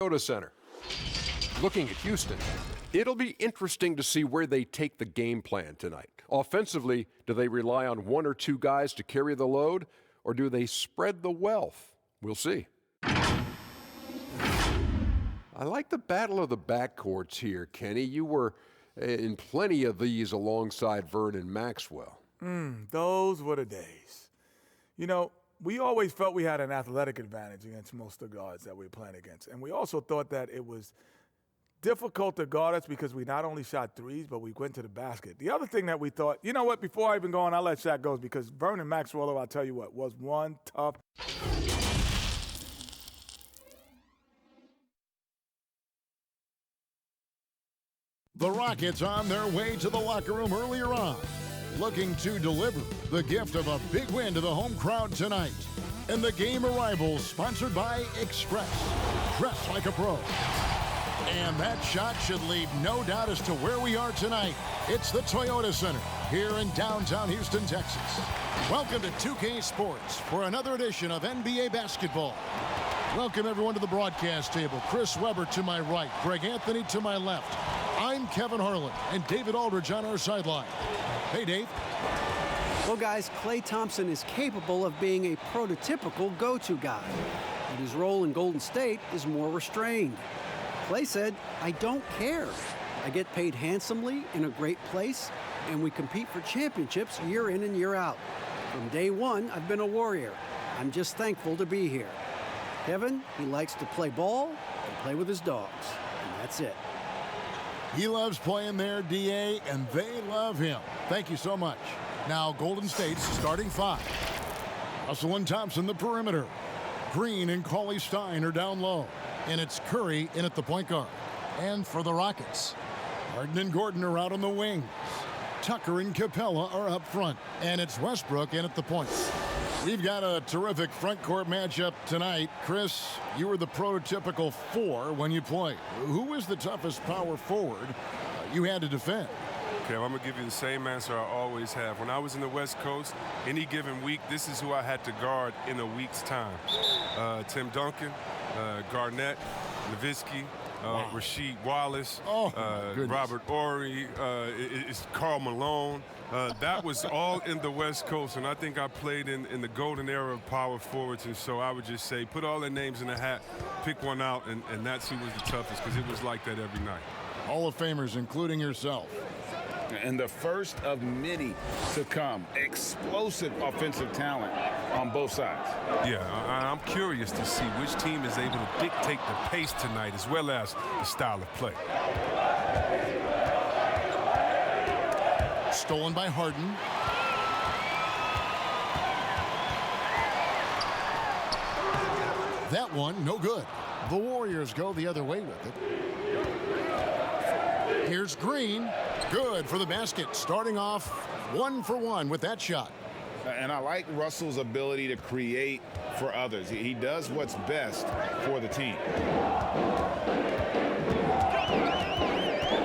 Toyota Center. Looking at Houston, it'll be interesting to see where they take the game plan tonight. Offensively, do they rely on one or two guys to carry the load, or do they spread the wealth? We'll see. I like the battle of the backcourts here, Kenny. You were in plenty of these alongside Vernon Maxwell. Those were the days. You know, we always felt we had an athletic advantage against most of the guards that we were playing against. And we also thought that it was difficult to guard us because we not only shot threes, but we went to the basket. The other thing that we thought, you know what, before I even go on, I'll let Shaq go, because Vernon Maxwell, I'll tell you what, was one tough. The Rockets on their way to the locker room earlier on, looking to deliver the gift of a big win to the home crowd tonight. And the game arrivals sponsored by Express. Dress like a pro. And that shot should leave no doubt as to where we are tonight. It's the Toyota Center here in downtown Houston, Texas. Welcome to 2K Sports for another edition of NBA basketball. Welcome everyone to the broadcast table. Chris Webber to my right, Greg Anthony to my left. I'm Kevin Harlan, and David Aldridge on our sideline. Hey, Dave. Well, guys, Klay Thompson is capable of being a prototypical go-to guy, but his role in Golden State is more restrained. Klay said, "I don't care. I get paid handsomely in a great place, and we compete for championships year in and year out. From day one, I've been a warrior. I'm just thankful to be here." Kevin, he likes to play ball and play with his dogs, and that's it. He loves playing there, DA, and they love him. Thank you so much. Now, Golden State's starting five. Russell and Thompson, the perimeter. Green and Cauley Stein are down low. And it's Curry in at the point guard. And for the Rockets, Harden and Gordon are out on the wings. Tucker and Capella are up front. And it's Westbrook in at the point. We've got a terrific front court matchup tonight. Chris, you were the prototypical four when you played. Who was the toughest power forward you had to defend? Okay, I'm going to give you the same answer I always have. When I was in the West Coast, any given week, this is who I had to guard in a week's time. Tim Duncan, Garnett, Nowitzki, Rasheed Wallace, Robert Horry, it's Karl Malone. That was all in the West Coast, and I think I played in the golden era of power forwards, and so I would just say put all their names in a hat, pick one out, and that's who was the toughest, because it was like that every night. Hall of Famers, including yourself. And the first of many to come. Explosive offensive talent on both sides. Yeah, I'm curious to see which team is able to dictate the pace tonight as well as the style of play. Stolen by Harden. That one, no good. The Warriors go the other way with it. Here's Green. Good for the basket. Starting off 1 for 1 with that shot. And I like Russell's ability to create for others. He does what's best for the team.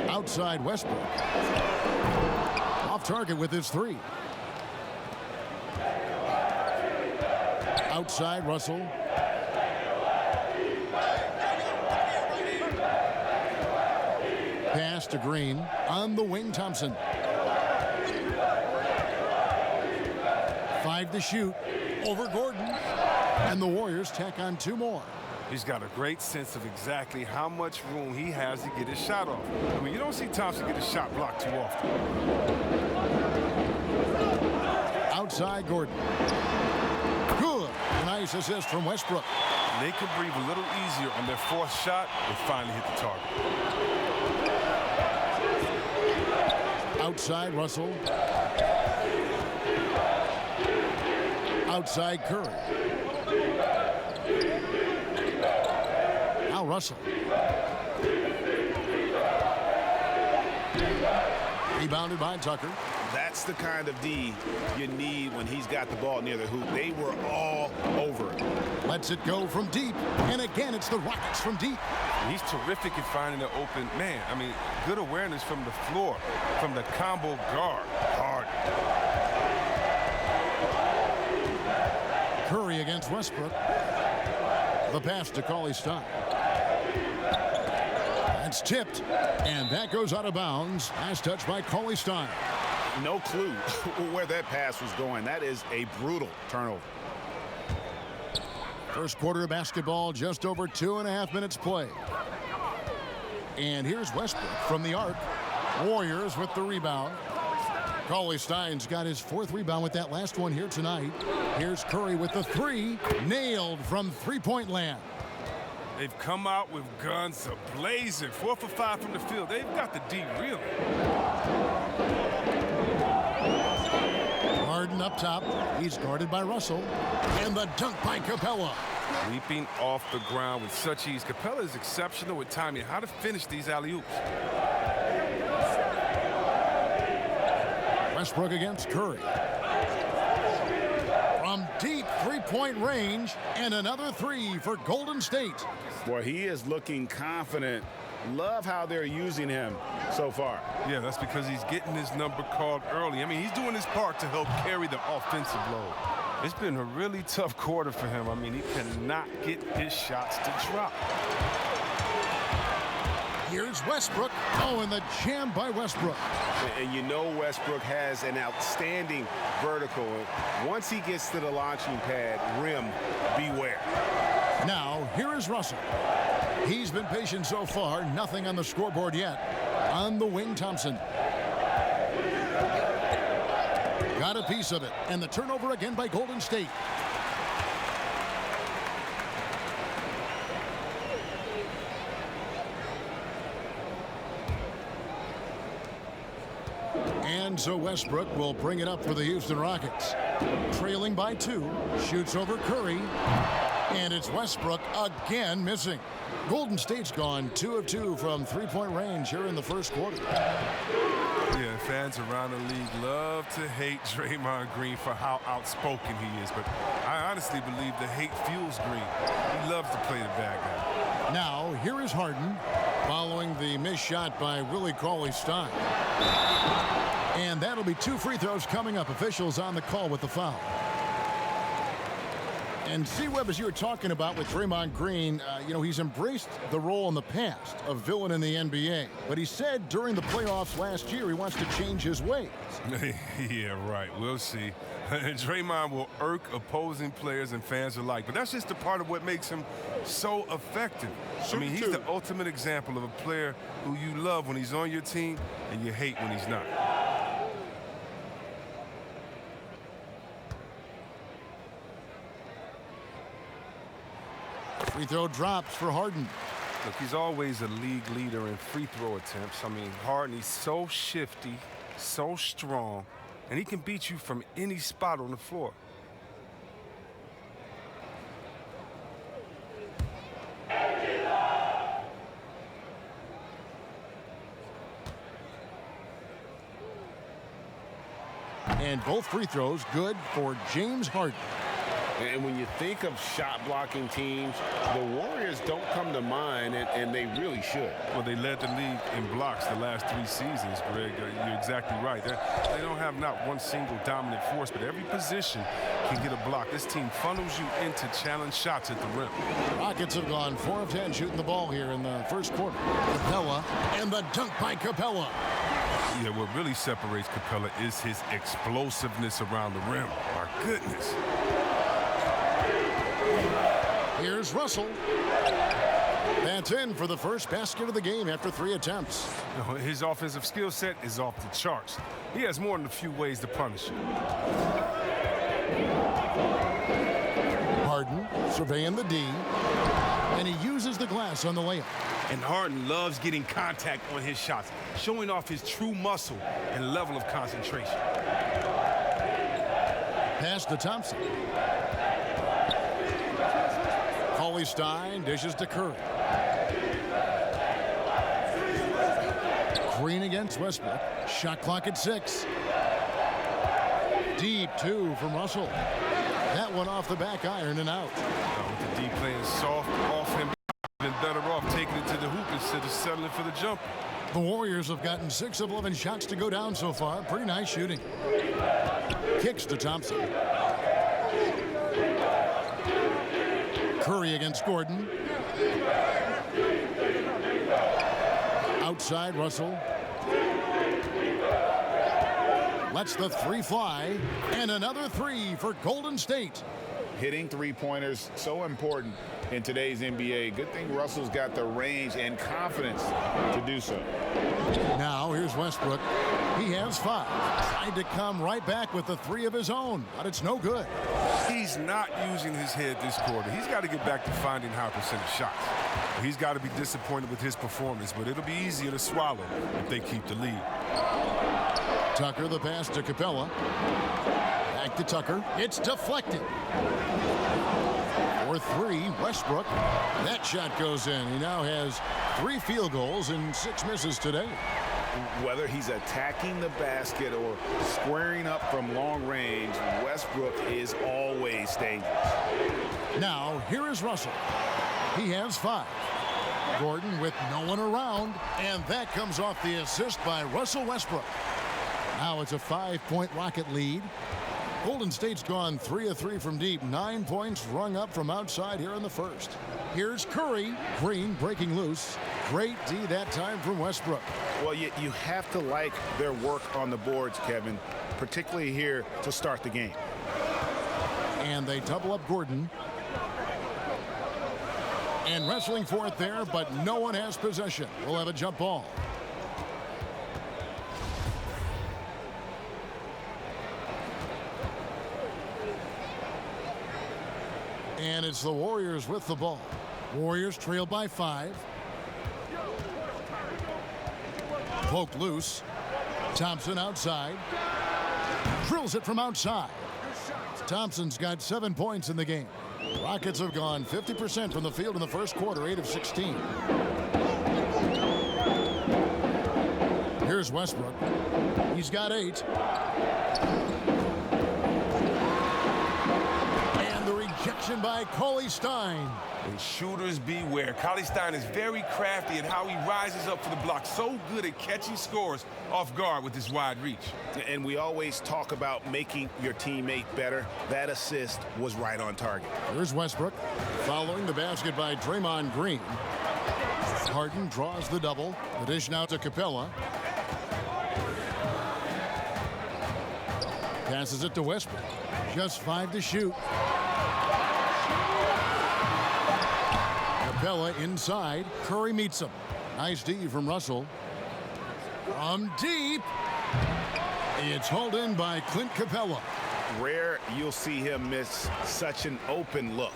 Outside Westbrook. Off target with his three. Outside Russell. Pass to Green. On the wing, Thompson. 5 to shoot. Over Gordon. And the Warriors tack on 2 more. He's got a great sense of exactly how much room he has to get his shot off. I mean, you don't see Thompson get his shot blocked too often. Outside Gordon. Good. A nice assist from Westbrook. They could breathe a little easier on their fourth shot and finally hit the target. Outside Russell. Outside Curry. Now Russell. Rebounded by Tucker. That's the kind of D you need when he's got the ball near the hoop. They were all over it. Lets it go from deep. And again, it's the Rockets from deep. He's terrific at finding the open man. I mean, good awareness from the floor, from the combo guard. Hard. Curry against Westbrook. The pass to Cauley Stein. It's tipped, and that goes out of bounds. Last touch by Cauley Stein. No clue where that pass was going. That is a brutal turnover. First quarter of basketball, just over 2.5 minutes play. And here's Westbrook from the arc. Warriors with the rebound. Cauley Stein's got his 4th rebound with that last one here tonight. Here's Curry with the 3. Nailed from three-point land. They've come out with guns a-blazing. 4 for 5 from the field. They've got the D reeling. Harden up top. He's guarded by Russell. And the dunk by Capella. Leaping off the ground with such ease. Capella is exceptional with timing. How to finish these alley-oops. Westbrook against Curry. From deep three-point range, and another 3 for Golden State. Boy, he is looking confident. Love how they're using him so far. Yeah, that's because he's getting his number called early. I mean, he's doing his part to help carry the offensive load. It's been a really tough quarter for him. I mean, he cannot get his shots to drop. Here's Westbrook. Oh, and the jam by Westbrook. And you know Westbrook has an outstanding vertical. Once he gets to the launching pad, rim, beware. Now, here is Russell. He's been patient so far. Nothing on the scoreboard yet. On the wing, Thompson. Got a piece of it. And the turnover again by Golden State. And so Westbrook will bring it up for the Houston Rockets. Trailing by 2. Shoots over Curry. And it's Westbrook again missing. Golden State's gone 2 of 2 from three-point range here in the first quarter. Yeah, fans around the league love to hate Draymond Green for how outspoken he is. But I honestly believe the hate fuels Green. He loves to play the bad guy. Now, here is Harden following the missed shot by Willie Cauley-Stein. And that'll be 2 free throws coming up. Officials on the call with the foul. And C-Webb, as you were talking about with Draymond Green, you know, he's embraced the role in the past of villain in the NBA. But he said during the playoffs last year he wants to change his ways. Yeah, right. We'll see. Draymond will irk opposing players and fans alike. But that's just a part of what makes him so effective. I mean, he's the ultimate example of a player who you love when he's on your team and you hate when he's not. Free throw drops for Harden. Look, he's always a league leader in free throw attempts. I mean, Harden, he's so shifty, so strong, and he can beat you from any spot on the floor. And both free throws good for James Harden. And when you think of shot-blocking teams, the Warriors don't come to mind, and they really should. Well, they led the league in blocks the last 3 seasons, Greg. You're exactly right. They don't have not one single dominant force, but every position can get a block. This team funnels you into challenge shots at the rim. Rockets have gone 4 of 10 shooting the ball here in the first quarter. Capella and the dunk by Capella. Yeah, what really separates Capella is his explosiveness around the rim. My goodness. Here's Russell. That's in for the first basket of the game after 3 attempts. You know, his offensive skill set is off the charts. He has more than a few ways to punish you. Harden surveying the D, and he uses the glass on the layup. And Harden loves getting contact on his shots, showing off his true muscle and level of concentration. Pass to Thompson. Cauley-Stein dishes to Curry. Green against Westbrook. Shot clock at 6. Deep 2 from Russell. That one off the back iron and out. With the D playing soft off him, been better off taking it to the hoop instead of settling for the jump. The Warriors have gotten 6 of 11 shots to go down so far. Pretty nice shooting. Kicks to Thompson. Curry against Gordon. Outside Russell. Lets the three fly. And another three for Golden State. Hitting three-pointers, so important in today's NBA. Good thing Russell's got the range and confidence to do so. Now here's Westbrook. He has 5. Tried to come right back with the 3 of his own, but it's no good. He's not using his head this quarter. He's got to get back to finding high percentage shots. He's got to be disappointed with his performance, but it'll be easier to swallow if they keep the lead. Tucker, the pass to Capella. Back to Tucker. It's deflected. For 3, Westbrook. That shot goes in. He now has 3 field goals and 6 misses today. Whether he's attacking the basket or squaring up from long range, Westbrook is always dangerous. Now, here is Russell. He has 5. Gordon with no one around, and that comes off the assist by Russell Westbrook. Now it's a 5-point Rocket lead. Golden State's gone 3 of 3 from deep. 9 points rung up from outside here in the first. Here's Curry. Green breaking loose. Great D that time from Westbrook. Well, you have to like their work on the boards, Kevin, particularly here to start the game. And they double up Gordon. And wrestling for it there, but no one has possession. We'll have a jump ball. And it's the Warriors with the ball. Warriors trail by 5. Poked loose. Thompson outside. Drills it from outside. Thompson's got 7 points in the game. Rockets have gone 50% from the field in the first quarter, 8 of 16. Here's Westbrook. He's got 8. And the rejection by Cauley Stein. And shooters beware. Cauley Stein is very crafty in how he rises up for the block. So good at catching scores off guard with his wide reach. And we always talk about making your teammate better. That assist was right on target. Here's Westbrook. Following the basket by Draymond Green. Harden draws the double. The dish now to Capella. Passes it to Westbrook. Just 5 to shoot. Capella inside. Curry meets him. Nice D from Russell. From deep. It's hauled in by Clint Capella. Rare you'll see him miss such an open look.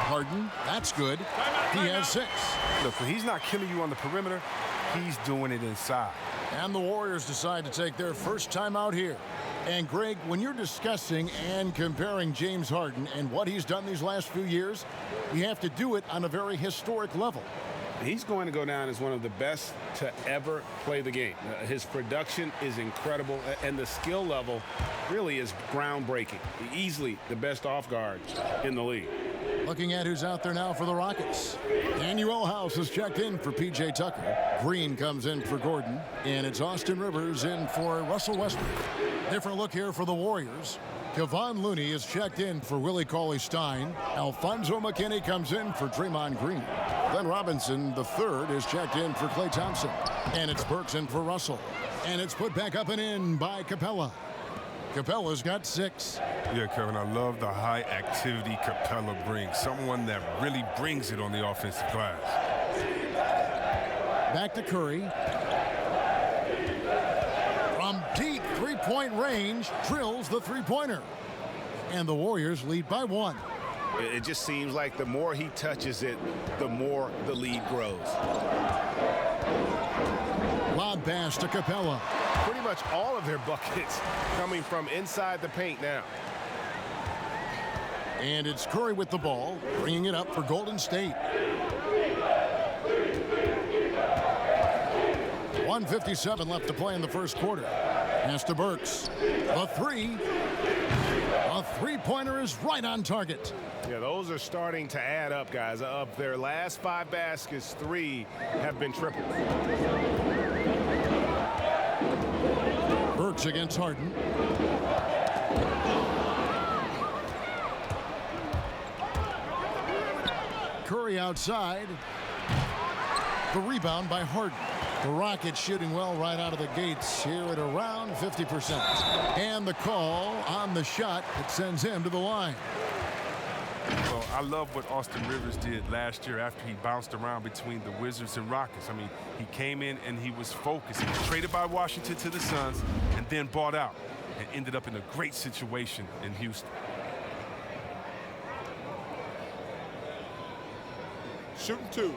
Harden, that's good. He has 6. Look, when he's not killing you on the perimeter, he's doing it inside. And the Warriors decide to take their first time out here. And Greg, when you're discussing and comparing James Harden and what he's done these last few years, you have to do it on a very historic level. He's going to go down as one of the best to ever play the game. His production is incredible, and the skill level really is groundbreaking. Easily the best off guard in the league. Looking at who's out there now for the Rockets. Daniel House has checked in for P.J. Tucker. Green comes in for Gordon. And it's Austin Rivers in for Russell Westbrook. Different look here for the Warriors. Kevon Looney is checked in for Willie Cauley-Stein. Alfonso McKinney comes in for Draymond Green. Glenn Robinson, the third, is checked in for Klay Thompson. And it's Burks in for Russell. And it's put back up and in by Capella. Capella's got 6. Yeah, Kevin, I love the high activity Capella brings. Someone that really brings it on the offensive glass. Back to Curry. From deep three-point range, drills the three-pointer. And the Warriors lead by 1. It just seems like the more he touches it, the more the lead grows. Lob pass to Capella. Pretty much all of their buckets coming from inside the paint now. And it's Curry with the ball, bringing it up for Golden State. 1:57 left to play in the first quarter. Pass to Burks. The 3. A three-pointer is right on target. Yeah, those are starting to add up, guys. Of their last 5 baskets, 3 have been triple. Burks against Harden. Curry outside. The rebound by Harden. The Rockets shooting well right out of the gates here at around 50%. And the call on the shot that sends him to the line. Well, I love what Austin Rivers did last year after he bounced around between the Wizards and Rockets. I mean, he came in and he was focused. He was traded by Washington to the Suns and then bought out and ended up in a great situation in Houston. Shooting 2.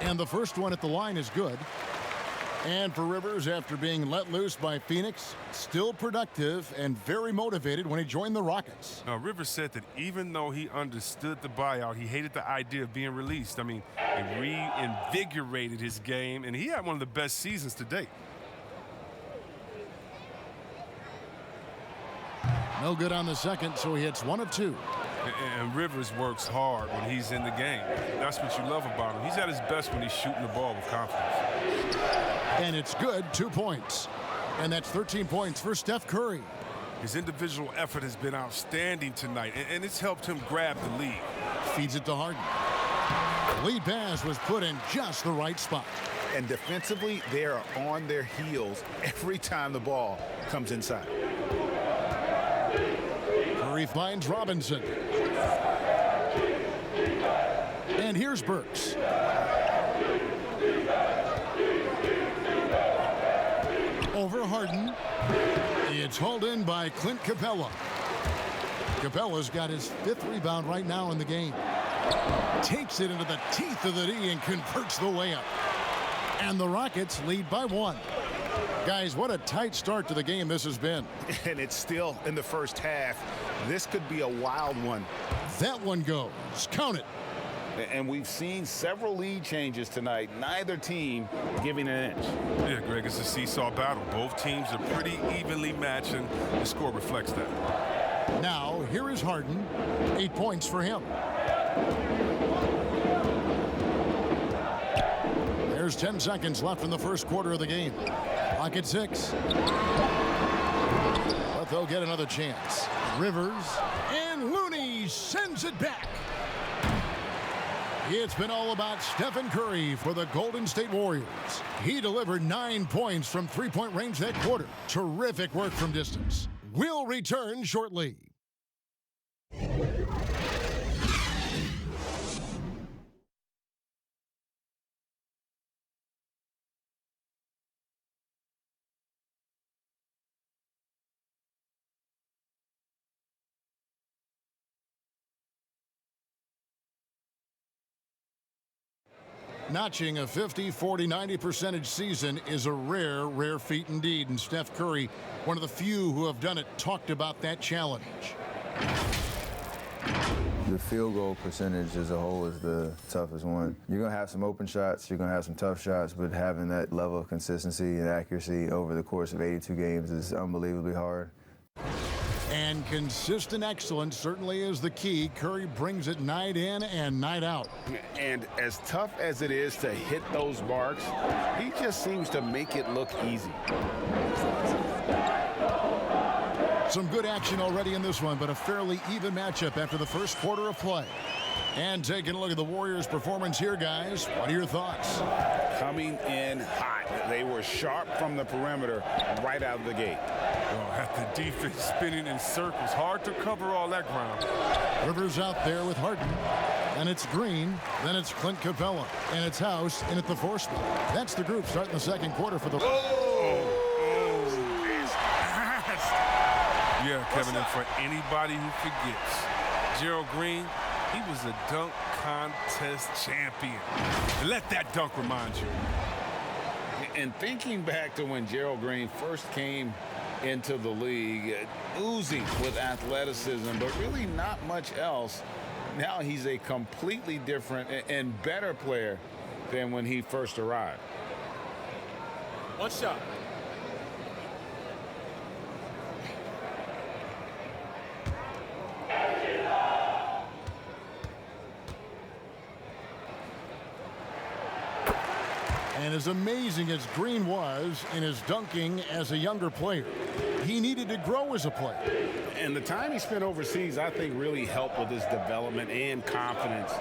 And the first one at the line is good. And for Rivers, after being let loose by Phoenix, still productive and very motivated when he joined the Rockets. Now, Rivers said that even though he understood the buyout, he hated the idea of being released. I mean, it reinvigorated his game, and he had one of the best seasons to date. No good on the second, so he hits 1 of 2. And Rivers works hard when he's in the game. That's what you love about him. He's at his best when he's shooting the ball with confidence. And it's good, 2 points. And that's 13 points for Steph Curry. His individual effort has been outstanding tonight, and it's helped him grab the lead. Feeds it to Harden. The lead pass was put in just the right spot. And defensively, they are on their heels every time the ball comes inside. Curry finds Robinson. And here's Burks. Over Harden. It's hauled in by Clint Capella. Capella's got his 5th rebound right now in the game. Takes it into the teeth of the D and converts the layup. And the Rockets lead by 1. Guys, what a tight start to the game this has been. And it's still in the first half. This could be a wild one. That one goes. Count it. And we've seen several lead changes tonight. Neither team giving an inch. Yeah, Greg, it's a seesaw battle. Both teams are pretty evenly matched, and the score reflects that. Now, here is Harden. 8 points for him. There's 10 seconds left in the first quarter of the game. Clock at 6. But they'll get another chance. Rivers, and Looney sends it back. It's been all about Stephen Curry for the Golden State Warriors. He delivered 9 points from three-point range that quarter. Terrific work from distance. We'll return shortly. Notching a 50, 40, 90% season is a rare feat indeed. And Steph Curry, one of the few who have done it, talked about that challenge. The field goal percentage as a whole is the toughest one. You're going to have some open shots, you're going to have some tough shots, but having that level of consistency and accuracy over the course of 82 games is unbelievably hard. And consistent excellence certainly is the key. Curry brings it night in and night out. And as tough as it is to hit those marks, he just seems to make it look easy. Some good action already in this one, but a fairly even matchup after the first quarter of play. And taking a look at the Warriors' performance here, guys. What are your thoughts? Coming in hot. They were sharp from the perimeter right out of the gate. Well, at the defense spinning in circles, hard to cover all that ground. Rivers out there with Harden. And it's Green. Then it's Clint Capella. And it's House in at the 4 spot. That's the group starting the second quarter for the... Yeah, Kevin, and for anybody who forgets, Gerald Green, he was a dunk contest champion. And let that dunk remind you. And thinking back to when Gerald Green first came into the league, oozing with athleticism, but really not much else. Now he's a completely different and better player than when he first arrived. One shot. And as amazing as Green was in his dunking as a younger player, he needed to grow as a player. And the time he spent overseas, I think, really helped with his development and confidence.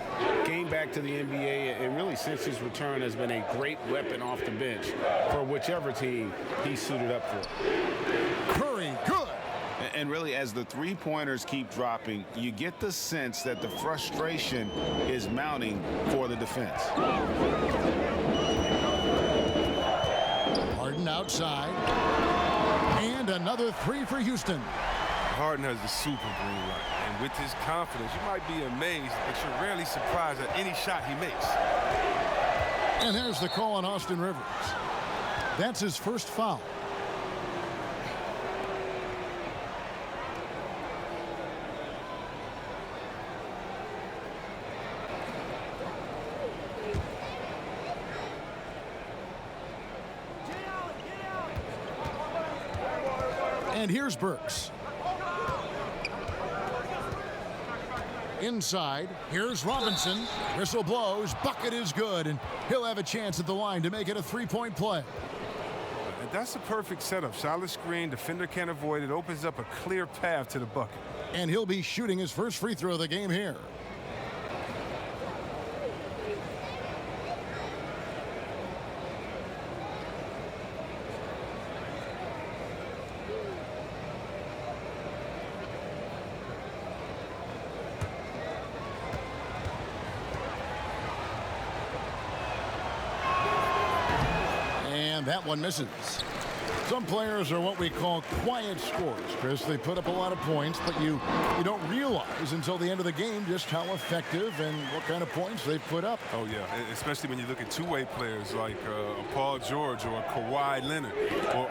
Came back to the NBA, and really since his return has been a great weapon off the bench for whichever team he's suited up for. Curry, good. And really, as the three-pointers keep dropping, you get the sense that the frustration is mounting for the defense. Harden outside. And another three for Houston. Harden has the super green light, and with his confidence, you might be amazed, but you're rarely surprised at any shot he makes. And there's the call on Austin Rivers. That's his first foul. And here's Burks. Inside, here's Robinson. Whistle blows, bucket is good, and he'll have a chance at the line to make it a three-point play. And that's a perfect setup. Solid screen, defender can't avoid it, opens up a clear path to the bucket. And he'll be shooting his first free throw of the game here. That one misses. Some players are what we call quiet scorers, Chris. They put up a lot of points, but you don't realize until the end of the game just how effective and what kind of points they put up. Oh, yeah, especially when you look at two-way players like Paul George or Kawhi Leonard,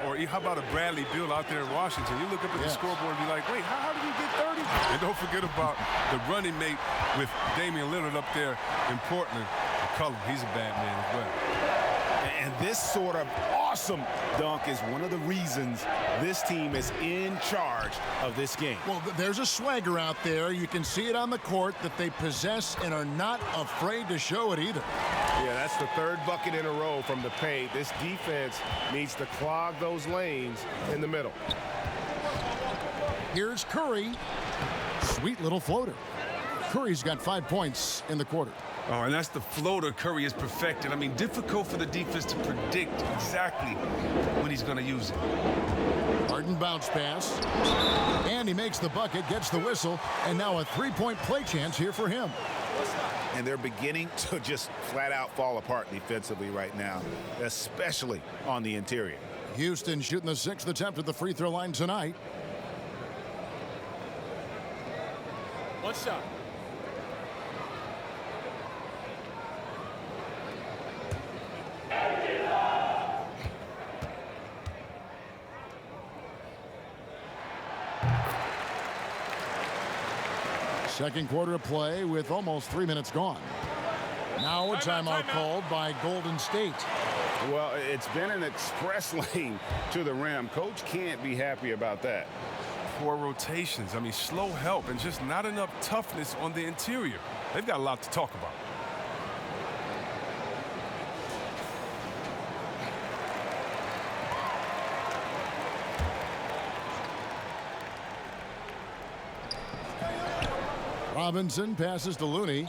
or how about a Bradley Beal out there in Washington. You look up at the scoreboard and be like, wait, how did he get 30? And don't forget about the running mate with Damian Lillard up there in Portland. McCollum, he's a bad man as well. And this sort of awesome dunk is one of the reasons this team is in charge of this game. Well, there's a swagger out there. You can see it on the court that they possess and are not afraid to show it either. Yeah, that's the third bucket in a row from the paint. This defense needs to clog those lanes in the middle. Here's Curry. Sweet little floater. Curry's got 5 points in the quarter. Oh, and that's the floater Curry has perfected. I mean, difficult for the defense to predict exactly when he's going to use it. Harden bounce pass. And he makes the bucket, gets the whistle, and now a three-point play chance here for him. And they're beginning to just flat out fall apart defensively right now, especially on the interior. Houston shooting the 6th attempt at the free throw line tonight. One shot. Second quarter of play with almost 3 minutes gone. Now a timeout called by Golden State. Well, it's been an express lane to the rim. Coach can't be happy about that. Poor rotations. I mean, slow help and just not enough toughness on the interior. They've got a lot to talk about. Robinson passes to Looney.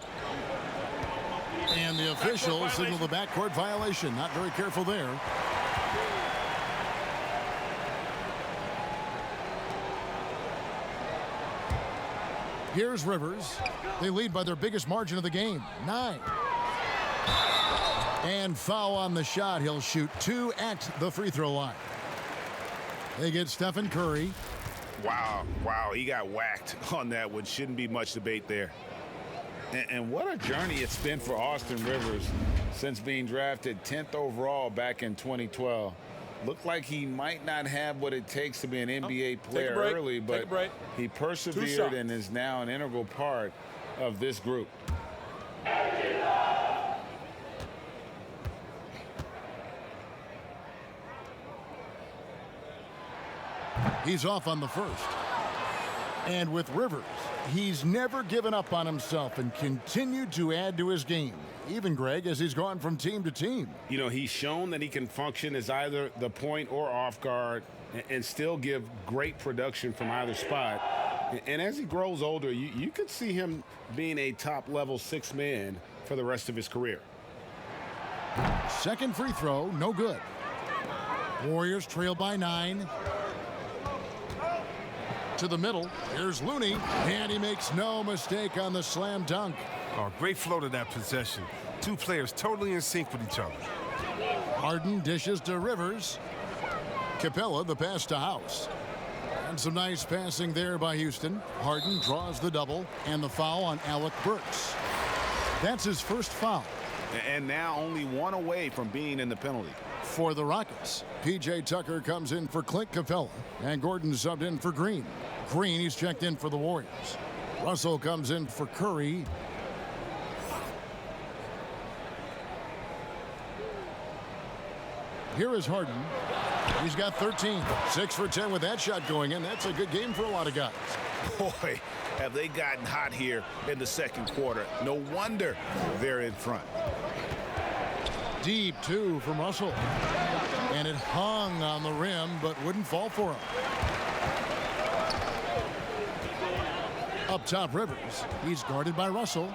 And the officials signal the backcourt violation. Not very careful there. Here's Rivers. They lead by their biggest margin of the game, 9. And foul on the shot. He'll shoot 2 at the free throw line. They get Stephen Curry. Wow, he got whacked on that one. Shouldn't be much debate there. And what a journey it's been for Austin Rivers since being drafted 10th overall back in 2012. Looked like he might not have what it takes to be an NBA player early, but he persevered and is now an integral part of this group. He's off on the first. And with Rivers, He's never given up on himself and continued to add to his game. Even, Greg, as he's gone from team to team. You know, he's shown that he can function as either the point or off guard and still give great production from either spot. And as he grows older, you could see him being a top-level sixth man for the rest of his career. Second free throw, no good. Warriors trail by 9. To the middle, here's Looney, and he makes no mistake on the slam dunk. Oh, great flow to that possession. Two players totally in sync with each other. Harden dishes to Rivers. Capella the pass to House. And some nice passing there by Houston. Harden draws the double and the foul on Alec Burks. That's his first foul. And now only one away from being in the penalty. For the Rockets, P.J. Tucker comes in for Clint Capella, and Gordon subbed in for Green. Green, he's checked in for the Warriors. Russell comes in for Curry. Here is Harden. He's got 13. 6 for 10 with that shot going in. That's a good game for a lot of guys. Boy, have they gotten hot here in the second quarter. No wonder they're in front. Deep two from Russell. And it hung on the rim, but wouldn't fall for him. Up top, Rivers. He's guarded by Russell.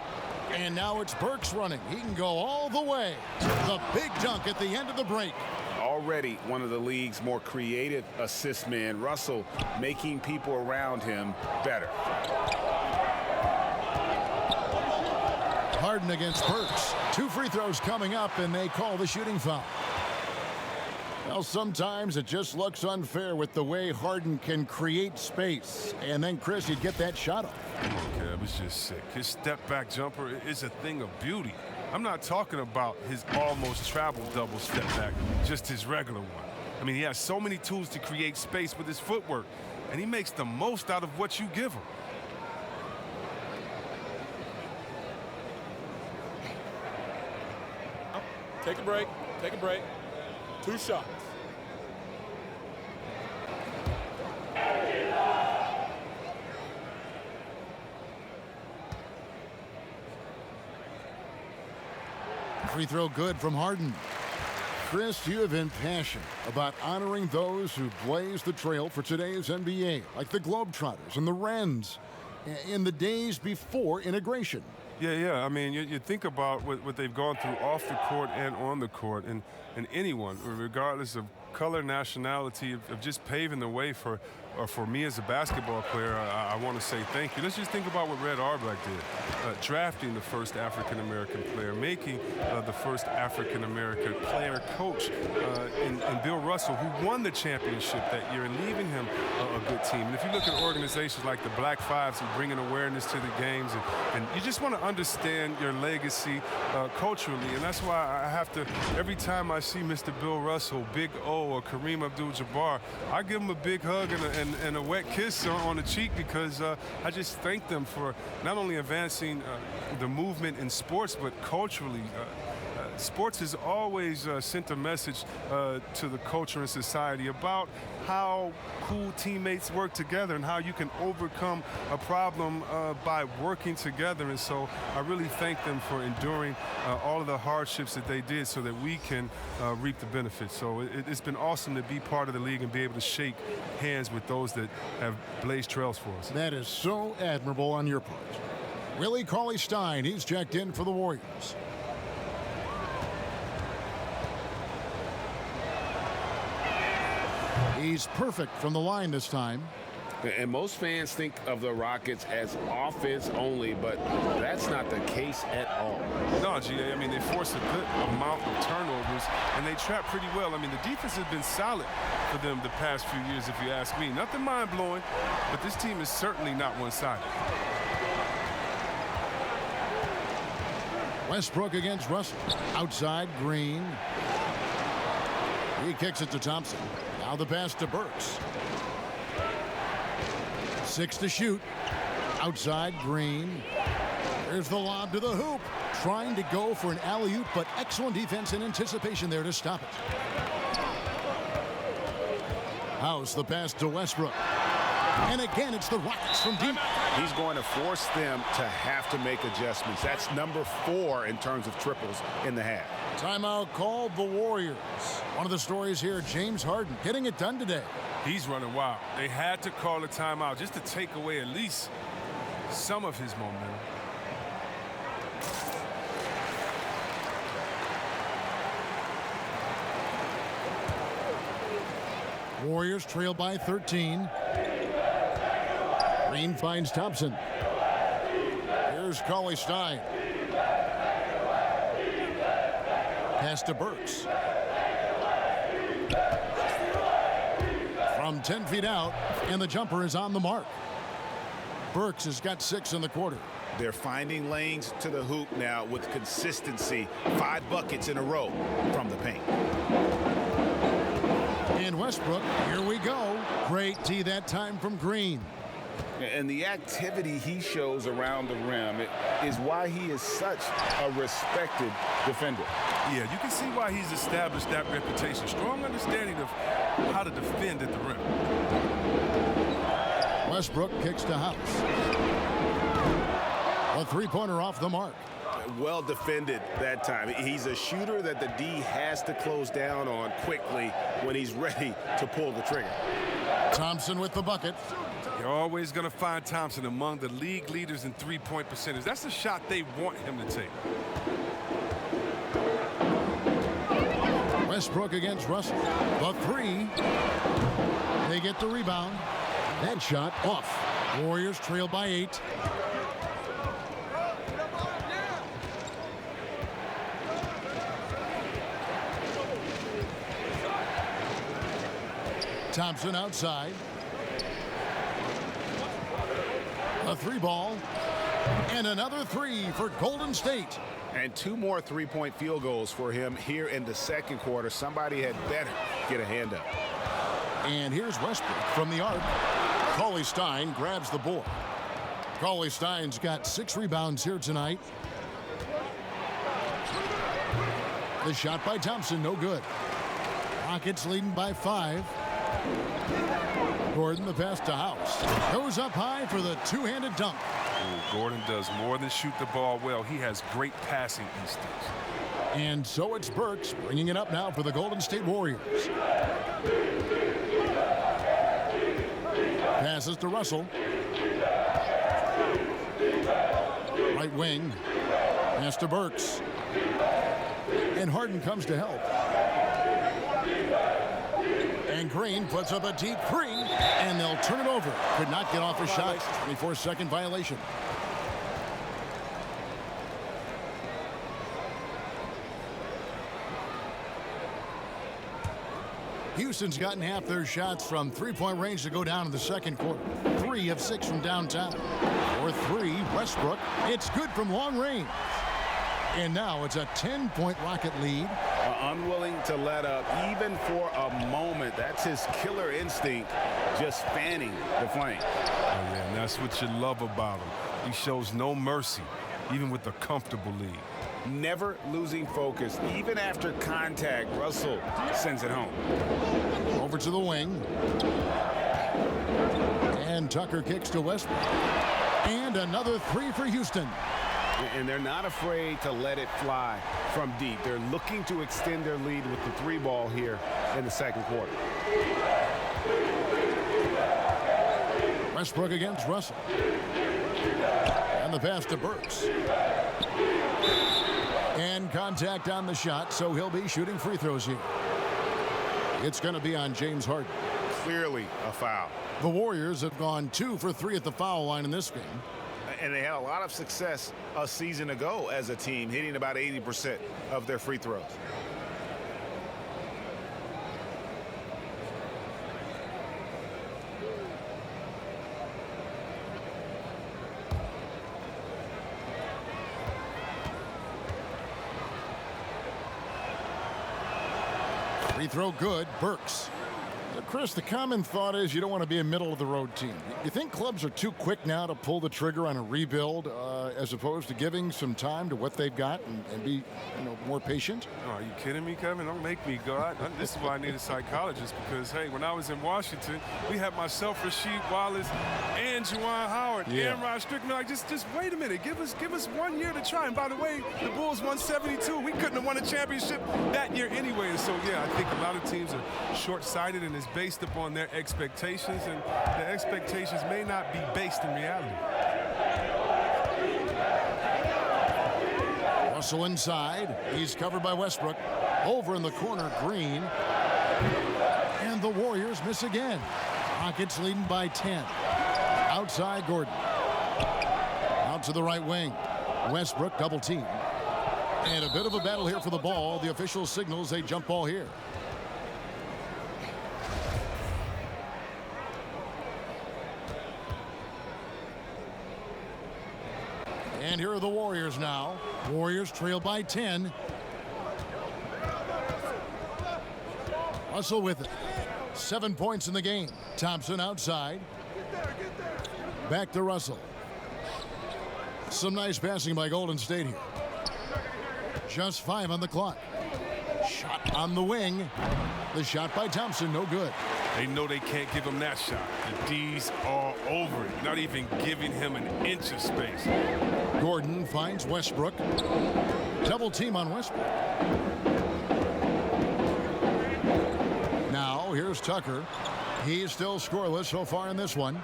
And now it's Burks running. He can go all the way. The big dunk at the end of the break. Already one of the league's more creative assist men. Russell making people around him better. Harden against Burks. 2 free throws coming up, and they call the shooting foul. Well, sometimes it just looks unfair with the way Harden can create space. And then, Chris, you'd get that shot off. Okay, it was just sick. His step-back jumper is a thing of beauty. I'm not talking about his almost travel double step back, just his regular one. I mean, he has so many tools to create space with his footwork, and he makes the most out of what you give him. Take a break. Take a break. 2 shots. Free throw good from Harden. Chris, you have been passionate about honoring those who blaze the trail for today's NBA, like the Globetrotters and the Wrens, in the days before integration. Yeah. I mean, you think about what they've gone through off the court and on the court, and anyone, regardless of color, nationality, of just paving the way for me as a basketball player, I want to say thank you. Let's just think about what Red Auerbach did. Drafting the first African-American player, making the first African-American player coach in Bill Russell, who won the championship that year, and leaving him a good team. And if you look at organizations like the Black Fives, who bring an awareness to the games, and you just want to understand your legacy culturally, and that's why I have to, every time I see Mr. Bill Russell, Big O, or Kareem Abdul-Jabbar, I give him a big hug and a wet kiss on the cheek, because I just thank them for not only advancing the movement in sports, but culturally. Sports has always sent a message to the culture and society about how cool teammates work together and how you can overcome a problem by working together. And so I really thank them for enduring all of the hardships that they did so that we can reap the benefits. So it's been awesome to be part of the league and be able to shake hands with those that have blazed trails for us. That is so admirable on your part. Willie Cauley-Stein, he's checked in for the Warriors. He's perfect from the line this time. And most fans think of the Rockets as offense only, but that's not the case at all. No, GA, I mean, they force a good amount of turnovers, and they trap pretty well. I mean, the defense has been solid for them the past few years, if you ask me. Nothing mind-blowing, but this team is certainly not one-sided. Westbrook against Russell. Outside, Green. He kicks it to Thompson. Now the pass to Burks. 6 to shoot. Outside, Green. There's the lob to the hoop. Trying to go for an alley-oop, but excellent defense and anticipation there to stop it. House, the pass to Westbrook. And again, it's the Rockets from deep. He's going to force them to have to make adjustments. That's number 4 in terms of triples in the half. Timeout called the Warriors. One of the stories here, James Harden getting it done today. He's running wild. They had to call a timeout just to take away at least some of his momentum. Warriors trail by 13. Green finds Thompson. Here's Cauley-Stein. Pass to Burks. From 10 feet out, and the jumper is on the mark. Burks has got 6 in the quarter. They're finding lanes to the hoop now with consistency. 5 buckets in a row from the paint. And Westbrook, here we go. Great D that time from Green. And the activity he shows around the rim is why he is such a respected defender. Yeah, you can see why he's established that reputation. Strong understanding of how to defend at the rim. Westbrook kicks to House. A three-pointer off the mark. Well defended that time. He's a shooter that the D has to close down on quickly when he's ready to pull the trigger. Thompson with the bucket. You're always going to find Thompson among the league leaders in three-point percentage. That's the shot they want him to take. Westbrook against Russell. The 3. They get the rebound. That shot off. Warriors trail by 8. Thompson outside. A 3-ball. And another 3 for Golden State. And 2 more three-point field goals for him here in the second quarter. Somebody had better get a hand up. And here's Westbrook from the arc. Cauley-Stein grabs the board. Cauley-Stein's got 6 rebounds here tonight. The shot by Thompson, no good. Rockets leading by 5. Gordon, the pass to House. Goes up high for the two-handed dunk. Ooh, Gordon does more than shoot the ball well. He has great passing instincts. And so it's Burks bringing it up now for the Golden State Warriors. Passes to Russell. Right wing. Pass to Burks. And Harden comes to help. And Green puts up a deep 3, and they'll turn it over. Could not get off a shot. 24-second violation. Houston's gotten half their shots from three-point range to go down in the second quarter. 3 of 6 from downtown. Or 3, Westbrook. It's good from long range. And now it's a 10-point Rocket lead. Unwilling to let up even for a moment. That's his killer instinct, just fanning the flame. Oh, yeah, and that's what you love about him. He shows no mercy, even with a comfortable lead. Never losing focus, even after contact. Russell sends it home. Over to the wing. And Tucker kicks to Westbrook. And another 3 for Houston. And they're not afraid to let it fly from deep. They're looking to extend their lead with the 3-ball here in the second quarter. Westbrook against Russell. And the pass to Burks. And contact on the shot, so he'll be shooting free throws here. It's going to be on James Harden. Clearly a foul. The Warriors have gone 2 for 3 at the foul line in this game. And they had a lot of success a season ago as a team, hitting about 80% of their free throws. Free throw good, Burks. Chris, the common thought is you don't want to be a middle-of-the-road team. You think clubs are too quick now to pull the trigger on a rebuild? as opposed to giving some time to what they've got and be, more patient? Oh, are you kidding me, Kevin? Don't make me go out. This is why I need a psychologist, because, hey, when I was in Washington, we had myself, Rasheed Wallace, and Juwan Howard, and Rod Strickland. Like, just wait a minute. Give us 1 year to try. And by the way, the Bulls won 72. We couldn't have won a championship that year anyway. And so, yeah, I think a lot of teams are short-sighted, and it's based upon their expectations, and the expectations may not be based in reality. Russell inside. He's covered by Westbrook. Over in the corner, Green. And the Warriors miss again. Rockets leading by 10. Outside, Gordon. Out to the right wing. Westbrook double team. And a bit of a battle here for the ball. The official signals a jump ball here. And here are the Warriors now. Warriors trail by 10. Russell with it. 7 points in the game. Thompson outside. Back to Russell. Some nice passing by Golden State here. Just 5 on the clock. Shot on the wing. The shot by Thompson, no good. They know they can't give him that shot. The D's all over it, not even giving him an inch of space. Gordon finds Westbrook. Double team on Westbrook. Now here's Tucker. He's still scoreless so far in this one.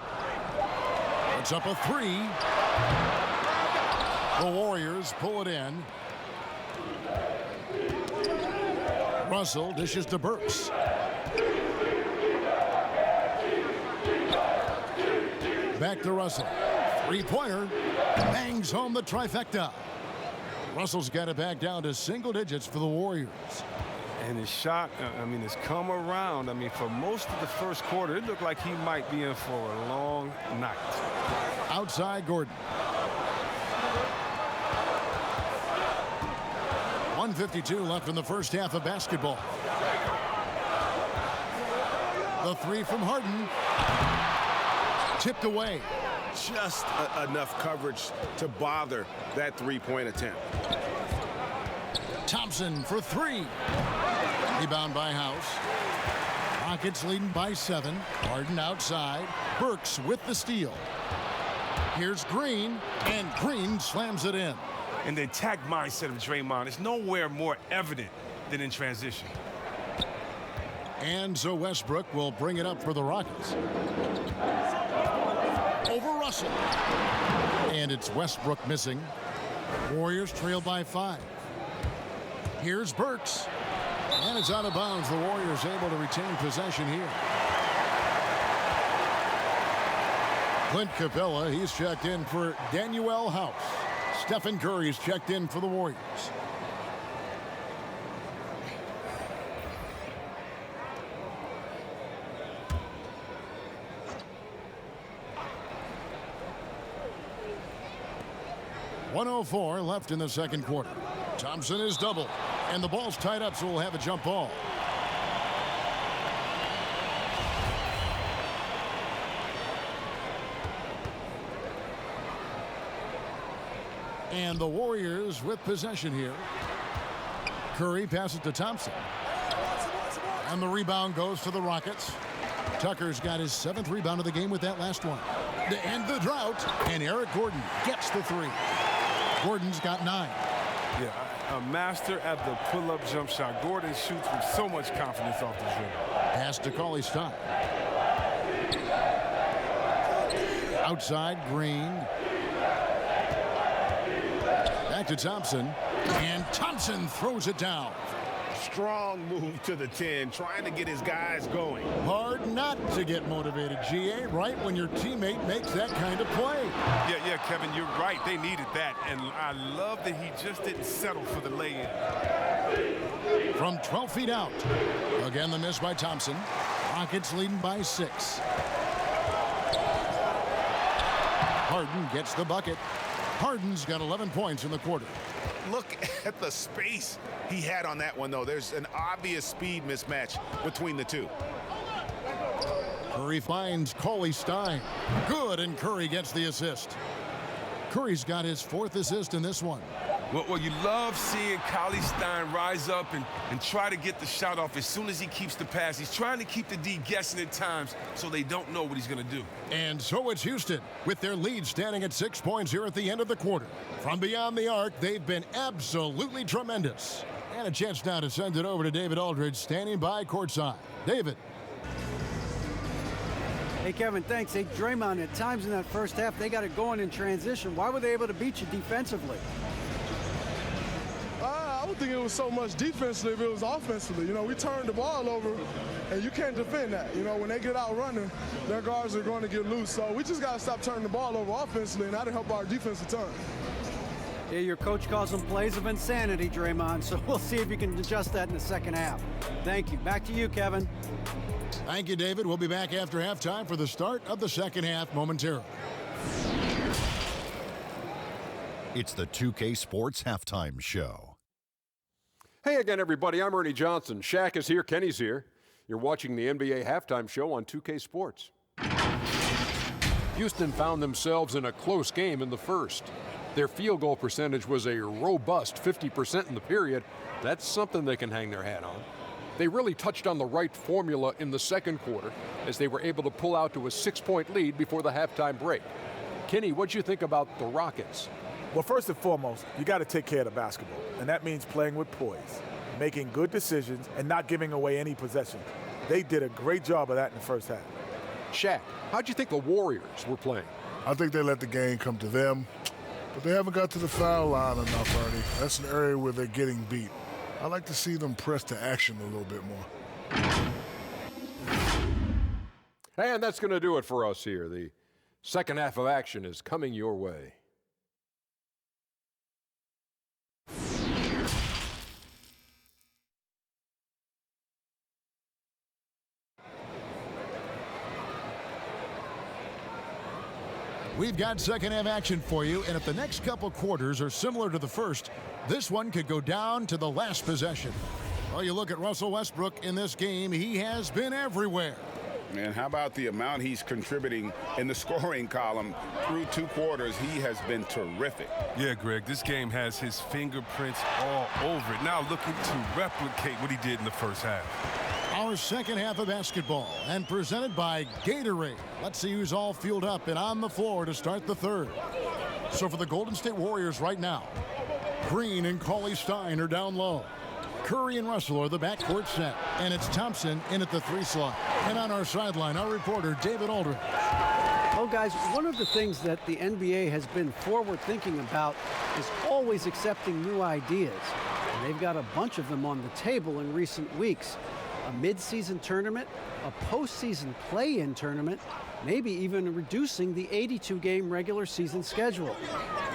It's up a 3. The Warriors pull it in. Russell dishes to Burks. Back to Russell. 3-pointer. Bangs home the trifecta. Russell's got it back down to single digits for the Warriors. And his shot, has come around. For most of the first quarter, it looked like he might be in for a long night. Outside, Gordon. 1:52 left in the first half of basketball. The 3 from Harden. Tipped away. Just enough coverage to bother that three-point attempt. Thompson for 3. Rebound by House. Rockets leading by 7. Harden outside. Burks with the steal. Here's Green, and Green slams it in. And the attack mindset of Draymond is nowhere more evident than in transition. And so Westbrook will bring it up for the Rockets. Over Russell. And it's Westbrook missing. Warriors trail by 5. Here's Burks. And it's out of bounds. The Warriors able to retain possession here. Clint Capella, he's checked in for Danuel House. Stephen Curry's checked in for the Warriors. .104 left in the second quarter. Thompson is doubled, and the ball's tied up, so we'll have a jump ball. And the Warriors with possession here. Curry passes to Thompson. And the rebound goes to the Rockets. Tucker's got his 7th rebound of the game with that last one. To end the drought, and Eric Gordon gets the 3. Gordon's got 9. Yeah, a master at the pull-up jump shot. Gordon shoots with so much confidence off the dribble. Pass to Cauley-Stein. Outside, Green. Back to Thompson. And Thompson throws it down. Strong move to the 10, trying to get his guys going. Hard not to get motivated, GA, right when your teammate makes that kind of play. Yeah, Kevin, you're right. They needed that. And I love that he just didn't settle for the lay-in. From 12 feet out. Again, the miss by Thompson. Rockets leading by 6. Harden gets the bucket. Harden's got 11 points in the quarter. Look at the space he had on that one, though. There's an obvious speed mismatch between the two. Curry finds Cauley-Stein. Good, and Curry gets the assist. Curry's got his 4th assist in this one. Well, you love seeing Cauley-Stein rise up and try to get the shot off as soon as he keeps the pass. He's trying to keep the D guessing at times so they don't know what he's going to do. And so it's Houston, with their lead standing at 6 points here at the end of the quarter. From beyond the arc, they've been absolutely tremendous. And a chance now to send it over to David Aldridge, standing by courtside. David. Hey, Kevin, thanks. Hey, Draymond, at times in that first half, they got it going in transition. Why were they able to beat you defensively? I don't think it was so much defensively, if it was offensively. You know, we turned the ball over, and you can't defend that. You know, when they get out running, their guards are going to get loose. So we just got to stop turning the ball over offensively, and that'll help our defense a ton. Yeah, your coach calls them plays of insanity, Draymond, so we'll see if you can adjust that in the second half. Thank you. Back to you, Kevin. Thank you, David. We'll be back after halftime for the start of the second half momentarily. It's the 2K Sports Halftime Show. Hey again, everybody. I'm Ernie Johnson. Shaq is here. Kenny's here. You're watching the NBA Halftime Show on 2K Sports. Houston found themselves in a close game in the first. Their field goal percentage was a robust 50% in the period. That's something they can hang their hat on. They really touched on the right formula in the second quarter as they were able to pull out to a 6-point lead before the halftime break. Kenny, what'd you think about the Rockets? Well, first and foremost, you got to take care of the basketball, and that means playing with poise, making good decisions, and not giving away any possession. They did a great job of that in the first half. Shaq, how'd you think the Warriors were playing? I think they let the game come to them, but they haven't got to the foul line enough, Ernie. That's an area where they're getting beat. I like to see them press to action a little bit more. And that's going to do it for us here. The second half of action is coming your way. We've got second half action for you, and if the next couple quarters are similar to the first, this one could go down to the last possession. Well, you look at Russell Westbrook in this game, he has been everywhere. And how about the amount he's contributing in the scoring column through 2 quarters? He has been terrific. Yeah, Greg, this game has his fingerprints all over it. Now looking to replicate what he did in the first half. Our second half of basketball, and presented by Gatorade. Let's see who's all fueled up and on the floor to start the third. So for the Golden State Warriors right now, Green and Cauley-Stein are down low. Curry and Russell are the backcourt set, and it's Thompson in at the 3 slot. And on our sideline, our reporter, David Aldridge. Well, guys, one of the things that the NBA has been forward-thinking about is always accepting new ideas. And they've got a bunch of them on the table in recent weeks. A mid-season tournament, a postseason play-in tournament, maybe even reducing the 82-game regular season schedule.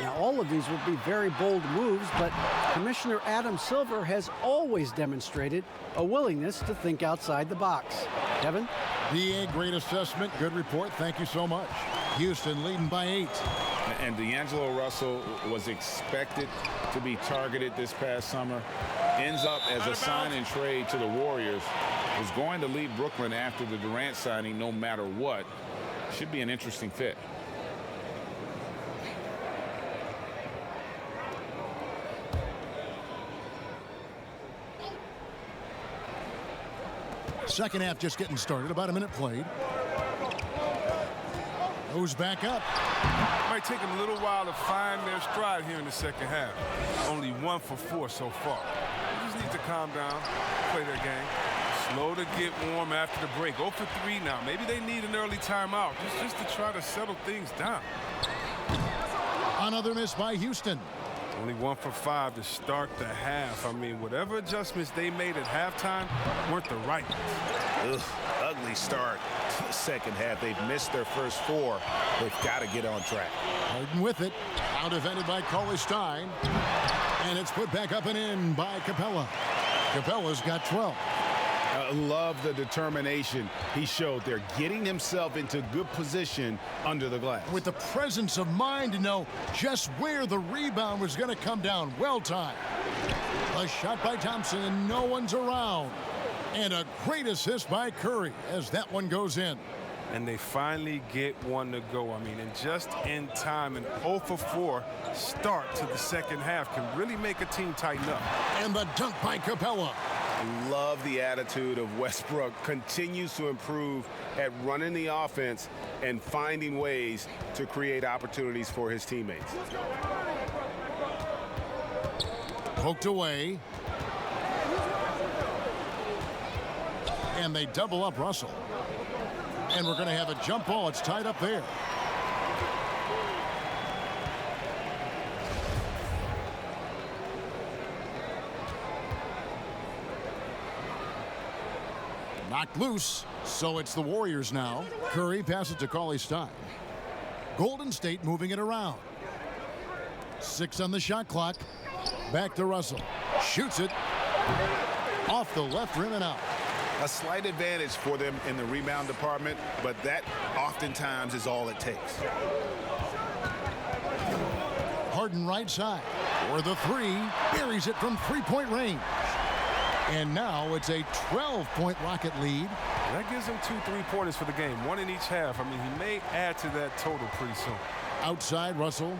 Now, all of these would be very bold moves, but Commissioner Adam Silver has always demonstrated a willingness to think outside the box. Kevin? The great assessment, good report, thank you so much. Houston leading by 8. And D'Angelo Russell was expected to be targeted this past summer. Ends up as a sign and trade to the Warriors. Was going to leave Brooklyn after the Durant signing no matter what. Should be an interesting fit. Second half just getting started, about a minute played. Goes back up. Might take them a little while to find their stride here in the second half. Only 1 for 4 so far. They just need to calm down, play their game. Slow to get warm after the break. 0 for 3 now. Maybe they need an early timeout just to try to settle things down. Another miss by Houston. Only 1 for 5 to start the half. I mean, whatever adjustments they made at halftime weren't the right ones. Ugly start to the second half. They've missed their first 4. They've got to get on track. Harden with it. Out defended by Cauley-Stein. And it's put back up and in by Capella. Capella's got 12. I love the determination he showed there, getting himself into good position under the glass. With the presence of mind to know just where the rebound was going to come down. Well timed. A shot by Thompson and no one's around. And a great assist by Curry as that one goes in. and they finally get one to go. I mean, and just in time, an 0-for-4 start to the second half can really make a team tighten up. And the dunk by Capella. Love the attitude of Westbrook. Continues to improve at running the offense and finding ways to create opportunities for his teammates. Poked away. And they double up Russell. And we're going to have a jump ball. It's tied up there. Knocked loose, so it's the Warriors now. Curry passes to Cauley-Stein. Golden State moving it around. 6 on the shot clock. Back to Russell. Shoots it. Off the left rim and out. A slight advantage for them in the rebound department, but that oftentimes is all it takes. Harden right side. For the three. Buries it from three-point range. And now it's a 12-point Rocket lead. That gives them 2 3-pointers for the game, 1 in each half. I mean, he may add to that total pretty soon. Outside, Russell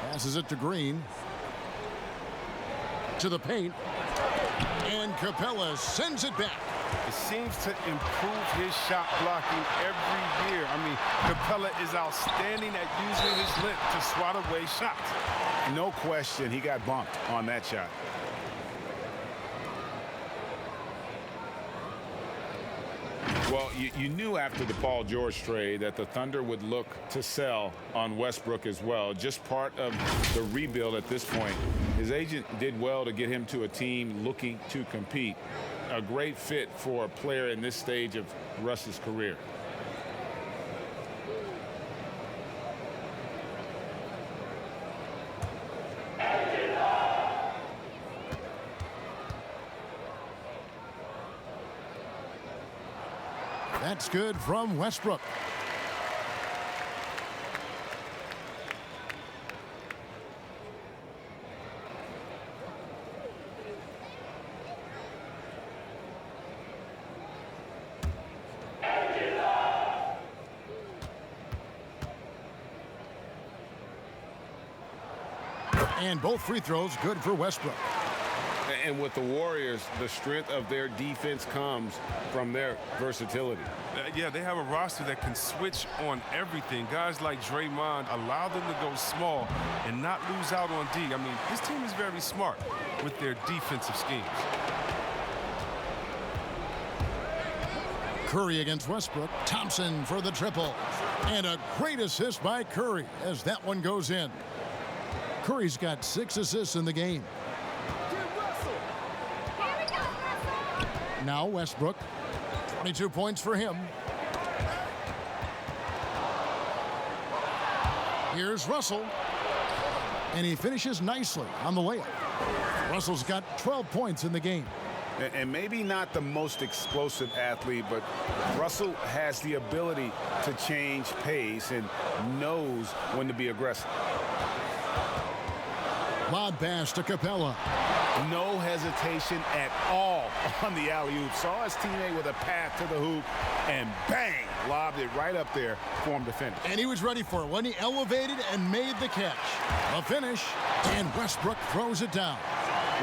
passes it to Green. To the paint. And Capella sends it back. It seems to improve his shot blocking every year. I mean, Capella is outstanding at using his length to swat away shots. No question, he got bumped on that shot. Well, you knew after the Paul George trade that the Thunder would look to sell on Westbrook as well. Just part of the rebuild at this point. His agent did well to get him to a team looking to compete. A great fit for a player in this stage of Russ's career. That's good from Westbrook. And both free throws good for Westbrook. And with the Warriors, the strength of their defense comes from their versatility. Yeah, they have a roster that can switch on everything. Guys like Draymond allow them to go small and not lose out on D. I mean, this team is very smart with their defensive schemes. Curry against Westbrook. Thompson for the triple. And a great assist by Curry as that one goes in. Curry's got 6 assists in the game. Now Westbrook, 22 points for him. Here's Russell, and he finishes nicely on the layup. Russell's got 12 points in the game. And maybe not the most explosive athlete, but Russell has the ability to change pace and knows when to be aggressive. Lob pass to Capella. No hesitation at all on the alley-oop. Saw his teammate with a path to the hoop, and bang, lobbed it right up there for him to finish. And he was ready for it when he elevated and made the catch. A finish, and Westbrook throws it down.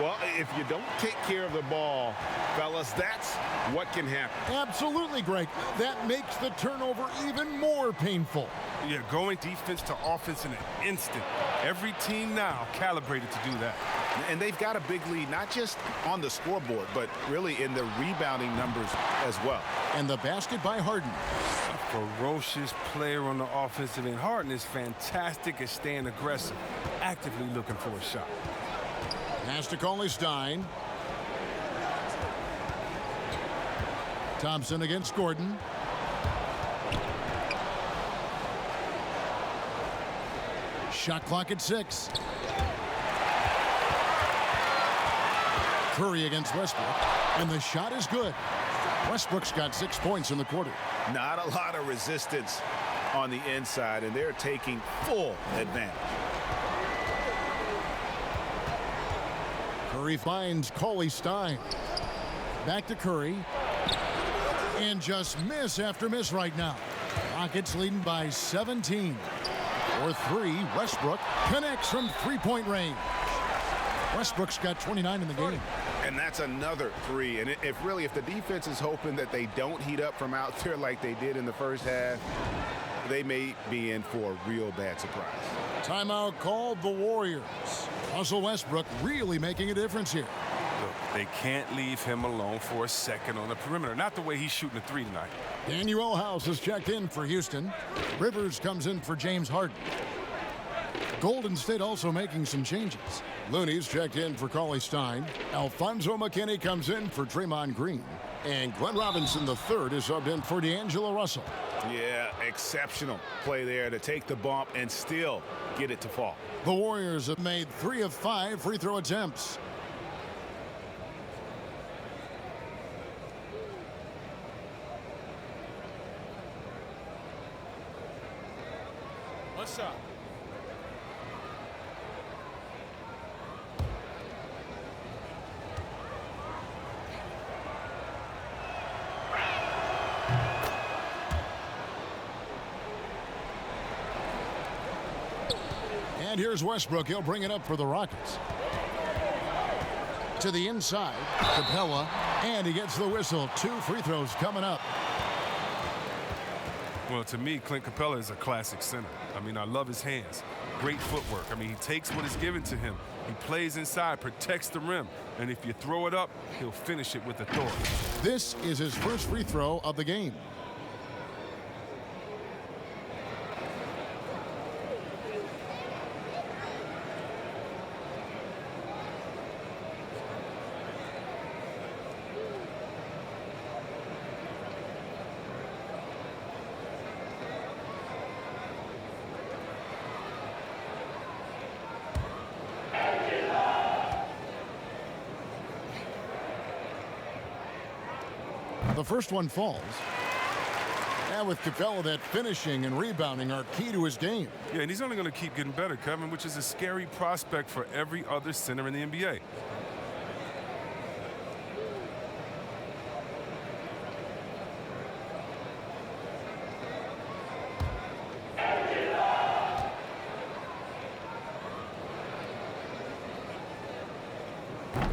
Well, if you don't take care of the ball, fellas, that's what can happen. Absolutely, Greg. That makes the turnover even more painful. Yeah, going defense to offense in an instant. Every team now calibrated to do that. And they've got a big lead, not just on the scoreboard, but really in the rebounding numbers as well. And the basket by Harden. A ferocious player on the offensive end. Harden is fantastic at staying aggressive, actively looking for a shot. Pass to Cauley-Stein. Thompson against Gordon. Shot clock at 6. Curry against Westbrook, and the shot is good. Westbrook's got 6 points in the quarter. Not a lot of resistance on the inside, and they're taking full advantage. Curry finds Cauley-Stein. Back to Curry. And just miss after miss right now. Rockets leading by 17. For three, Westbrook connects from three-point range. Westbrook's got 29 in the game. And that's another three. And if the defense is hoping that they don't heat up from out there like they did in the first half, they may be in for a real bad surprise. Timeout called the Warriors. Russell Westbrook really making a difference here. Look, they can't leave him alone for a second on the perimeter. Not the way he's shooting the three tonight. Daniel House has checked in for Houston. Rivers comes in for James Harden. Golden State also making some changes. Looney's checked in for Cauley Stein. Alfonso McKinney comes in for Draymond Green. And Glenn Robinson III is subbed in for D'Angelo Russell. Yeah, exceptional play there to take the bump and still get it to fall. The Warriors have made 3 of 5 free throw attempts. One shot. And here's Westbrook. He'll bring it up for the Rockets. To the inside, Capella, and he gets the whistle. 2 free throws coming up. Well, to me, Clint Capella is a classic center. I mean, I love his hands. Great footwork. I mean, he takes what is given to him. He plays inside, protects the rim. And if you throw it up, he'll finish it with authority. This is his first free throw of the game. The first one falls. And with Capella, that finishing and rebounding are key to his game. Yeah, and he's only going to keep getting better, Kevin, which is a scary prospect for every other center in the NBA.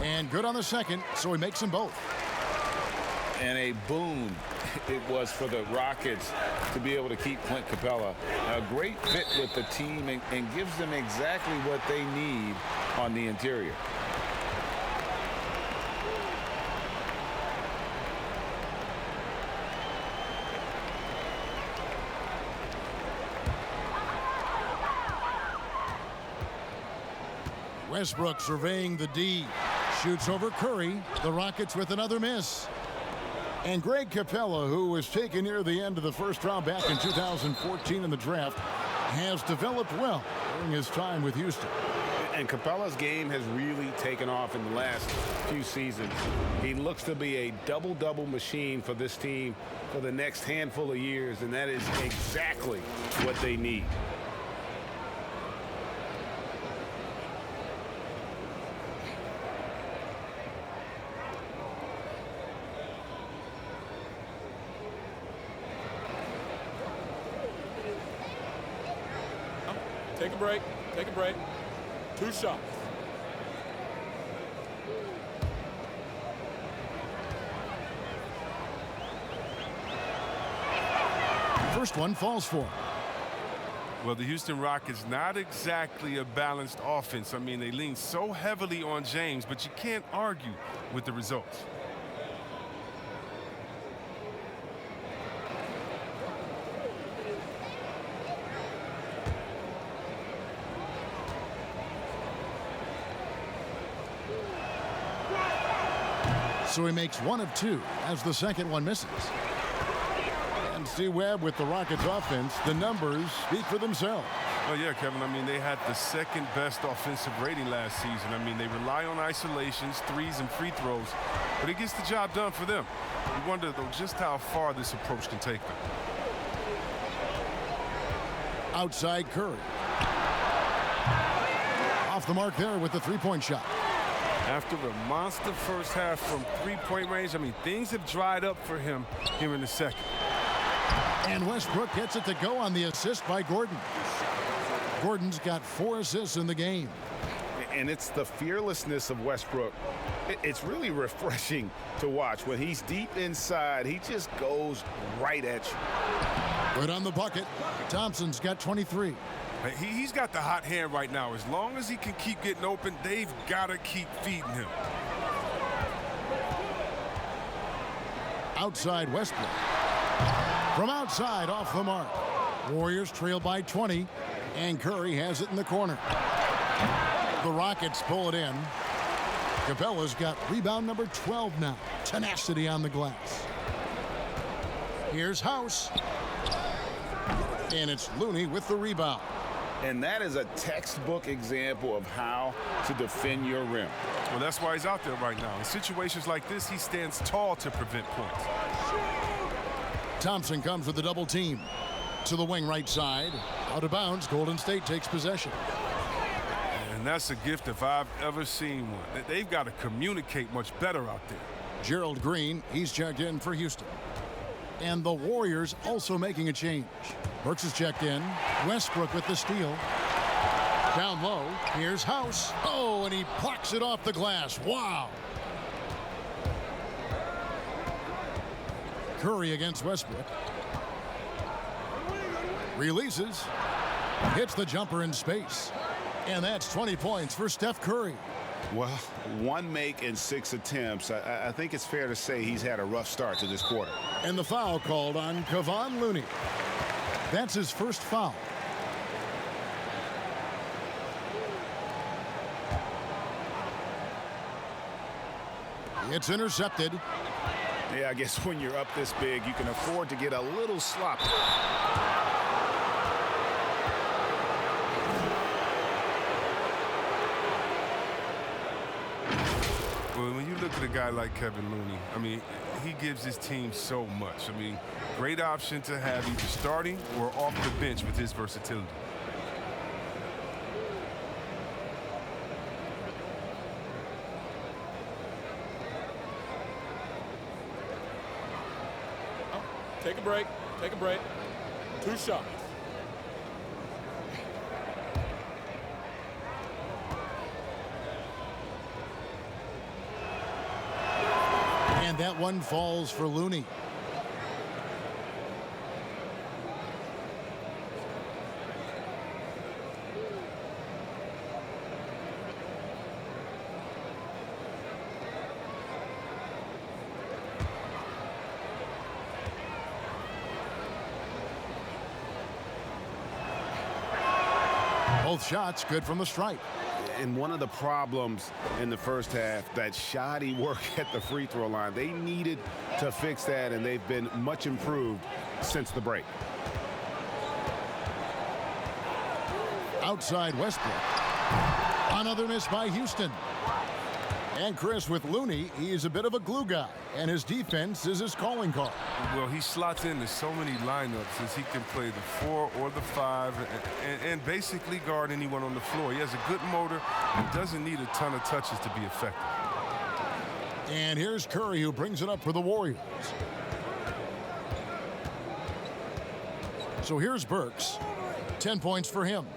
And good on the second, so he makes them both. And a boon it was for the Rockets to be able to keep Clint Capella. A great fit with the team and gives them exactly what they need on the interior. Westbrook surveying the D. Shoots over Curry. The Rockets with another miss. And Greg Capella, who was taken near the end of the first round back in 2014 in the draft, has developed well during his time with Houston. And Capella's game has really taken off in the last few seasons. He looks to be a double-double machine for this team for the next handful of years, and that is exactly what they need. Take a break. Take a break. 2 shots. First one falls for him. Well, the Houston Rockets, not exactly a balanced offense. I mean, they lean so heavily on James, but you can't argue with the results. So he makes 1 of 2 as the second one misses. And see Webb with the Rockets offense. The numbers speak for themselves. Well, yeah, Kevin, I mean, they had the second best offensive rating last season. I mean, they rely on isolations, threes, and free throws, but it gets the job done for them. You wonder, though, just how far this approach can take them. Outside Curry. Off the mark there with the three-point shot. After a monster first half from three-point range, I mean, things have dried up for him here in the second. And Westbrook gets it to go on the assist by Gordon. Gordon's got 4 assists in the game. And it's the fearlessness of Westbrook. It's really refreshing to watch. When he's deep inside, he just goes right at you. Good on the bucket. Thompson's got 23. He's got the hot hand right now. As long as he can keep getting open, they've got to keep feeding him. Outside Westbrook. From outside, off the mark. Warriors trail by 20, and Curry has it in the corner. The Rockets pull it in. Capella's got rebound number 12 now. Tenacity on the glass. Here's House. And it's Looney with the rebound. And that is a textbook example of how to defend your rim. Well, that's why he's out there right now. In situations like this, he stands tall to prevent points. Thompson comes with the double team. To the wing right side. Out of bounds, Golden State takes possession. And that's a gift if I've ever seen one. They've got to communicate much better out there. Gerald Green, he's checked in for Houston. And the Warriors also making a change. Burks is checked in. Westbrook with the steal. Down low, here's House. Oh, and he plucks it off the glass. Wow. Curry against Westbrook. Releases. Hits the jumper in space. And that's 20 points for Steph Curry. Well, 1 make in 6 attempts. I think it's fair to say he's had a rough start to this quarter. And the foul called on Kevon Looney. That's his first foul. It's intercepted. Yeah, I guess when you're up this big, you can afford to get a little sloppy. Well, when you look at a guy like Kevin Looney, I mean, he gives his team so much. I mean, great option to have either starting or off the bench with his versatility. Take a break. Take a break. 2 shots. And that one falls for Looney. Both shots good from the stripe. And one of the problems in the first half, that shoddy work at the free throw line, they needed to fix that, and they've been much improved since the break. Outside Westbrook. Another miss by Houston. And Chris, with Looney, he is a bit of a glue guy, and his defense is his calling card. Well, he slots into so many lineups as he can play the 4 or the 5 and basically guard anyone on the floor. He has a good motor and doesn't need a ton of touches to be effective. And here's Curry, who brings it up for the Warriors. So here's Burks. 10 points for him.